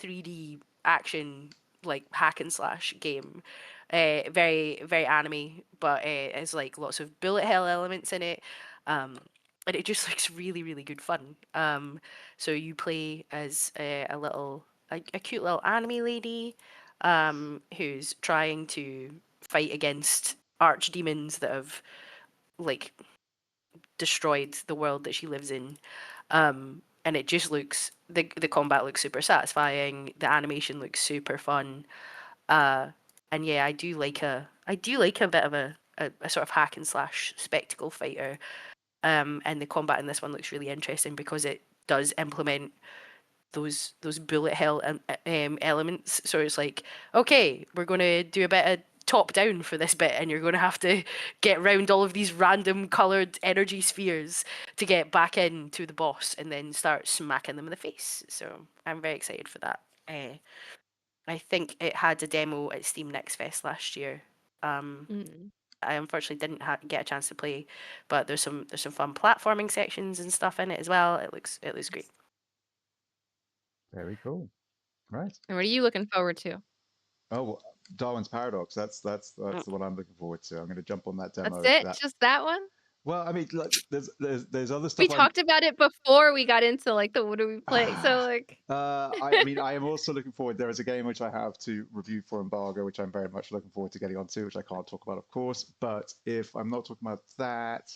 3D action like hack and slash game. Very very anime, but has like lots of bullet hell elements in it. And it just looks really really good fun. So you play as a cute little anime lady who's trying to fight against archdemons that have like destroyed the world that she lives in. And it just looks the combat looks super satisfying. The animation looks super fun. Uh, and yeah, I do like a bit of a sort of hack and slash spectacle fighter. And the combat in this one looks really interesting because it does implement those bullet hell elements. So it's like, okay, we're going to do a bit of top down for this bit, and you're going to have to get around all of these random colored energy spheres to get back into the boss, and then start smacking them in the face. So I'm very excited for that. I think it had a demo at Steam Next Fest last year. Mm. I unfortunately didn't get a chance to play, but there's some fun platforming sections and stuff in it as well. It looks great. very cool. Right. And what are you looking forward to? Oh, well, Darwin's Paradox. That's Mm. the one I'm looking forward to. I'm going to jump on that That's demo. it? That Just that one? well, I mean, like, there's other We stuff I'm. talked about it before we got into like the what do we play. So like I mean, I am also looking forward. There is a game which I have to review for embargo, which I'm very much looking forward to getting onto, which I can't talk about, of course. But if I'm not talking about that,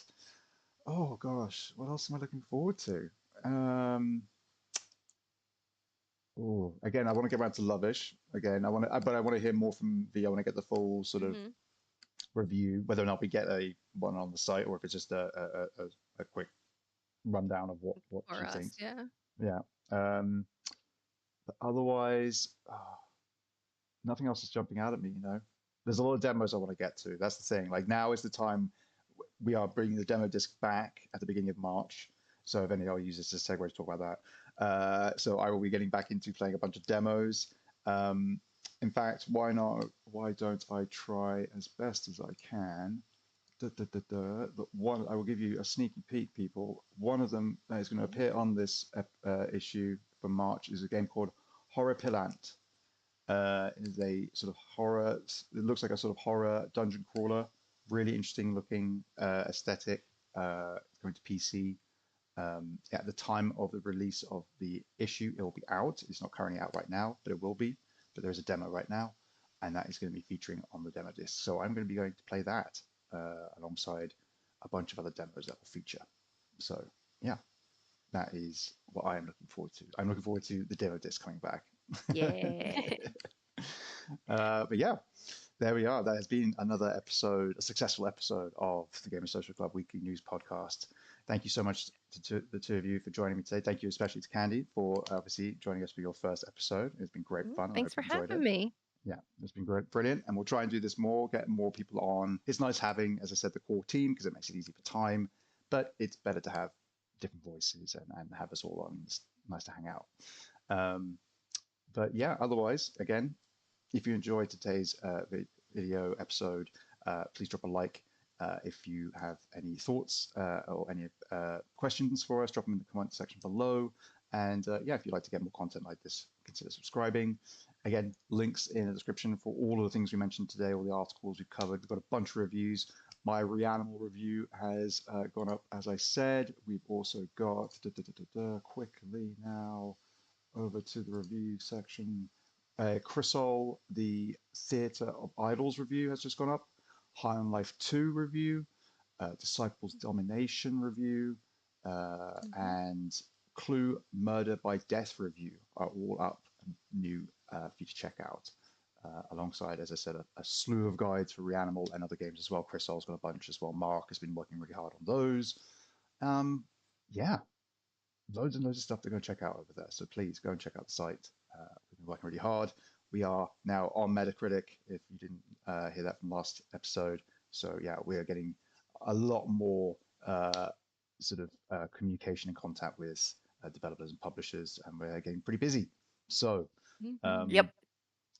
oh gosh, what else am I looking forward to? Um, oh, again, I want to get back to Lovish. Again, but I want to hear more from V. I want to get the full sort of Mhm. review, whether or not we get a one on the site or if it's just a quick rundown of what For she us, thinks. yeah. Yeah. But otherwise, nothing else is jumping out at me, you know. There's a lot of demos I want to get to. That's the thing. Like now is the time we are bringing the demo disc back at the beginning of March. So if any, I'll use this as a segue to talk about that. So I will be getting back into playing a bunch of demos. Um, in fact, why not? Why don't I try as best as I can? One, I will give you a sneaky peek, people. One of them that is going to appear on this issue for March is a game called Horripilant. It is a sort of horror. It looks like a sort of horror dungeon crawler. Really interesting looking aesthetic. Going to PC. At the time of the release of the issue, it will be out. It's not currently out right now, but it will be. But there is a demo right now, and that is going to be featuring on the demo disc. So I'm going to be going to play that alongside a bunch of other demos that will feature. So yeah, that is what I am looking forward to. I'm looking forward to the demo disc coming back. Yeah. But yeah, there we are. That has been another episode, a successful episode of the Gamer Social Club Weekly News Podcast. Thank you so much to the two of you for joining me today. Thank you especially to Candy for obviously joining us for your first episode. It's been great fun. I hope Thanks you for enjoyed having it. me. Yeah, it's been great, brilliant. And we'll try and do this more, get more people on. It's nice having, as I said, the core team because it makes it easy for time, but it's better to have different voices and have us all on. It's nice to hang out. Um, but yeah, otherwise, again, if you enjoyed today's video episode, please drop a like. If you have any thoughts or any questions for us, drop them in the comment section below. And yeah, if you'd like to get more content like this, consider subscribing. Again, links in the description for all of the things we mentioned today, all the articles we've covered. We've got a bunch of reviews. My Reanimal review has gone up, as I said. We've also got, quickly now, over to the review section. Chrysol, the Theatre of Idols review has just gone up. High on Life 2 review. Disciples Domination review. And Clue Murder by Death review are all up new for you to check out. Alongside, as I said, a slew of guides for Reanimal and other games as well. Chrysol's got a bunch as well. Mark has been working really hard on those. Yeah, loads and loads of stuff to go check out over there. So please go and check out the site. We've been working really hard. We are now on Metacritic, if you didn't hear that from last episode. So yeah, we are getting a lot more communication and contact with developers and publishers, and we're getting pretty busy. So Yep.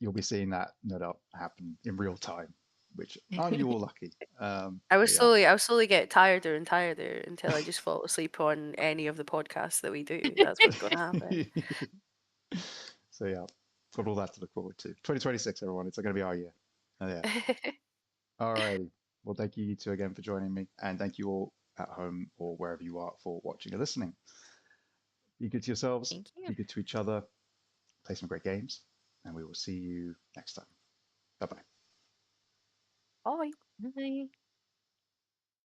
you'll be seeing that no doubt happen in real time, which aren't you all lucky? I But yeah. will slowly get tireder and tireder until I just fall asleep on any of the podcasts that we do. That's what's going to happen. So yeah, got all that to look forward to. 2026, everyone. It's going to be our year. Oh, yeah. All righty. Well, thank you two again for joining me, and thank you all at home or wherever you are for watching or listening. Be good to yourselves. Thank you. Be good to each other. Play some great games, and we will see you next time. Bye bye. Bye. Bye.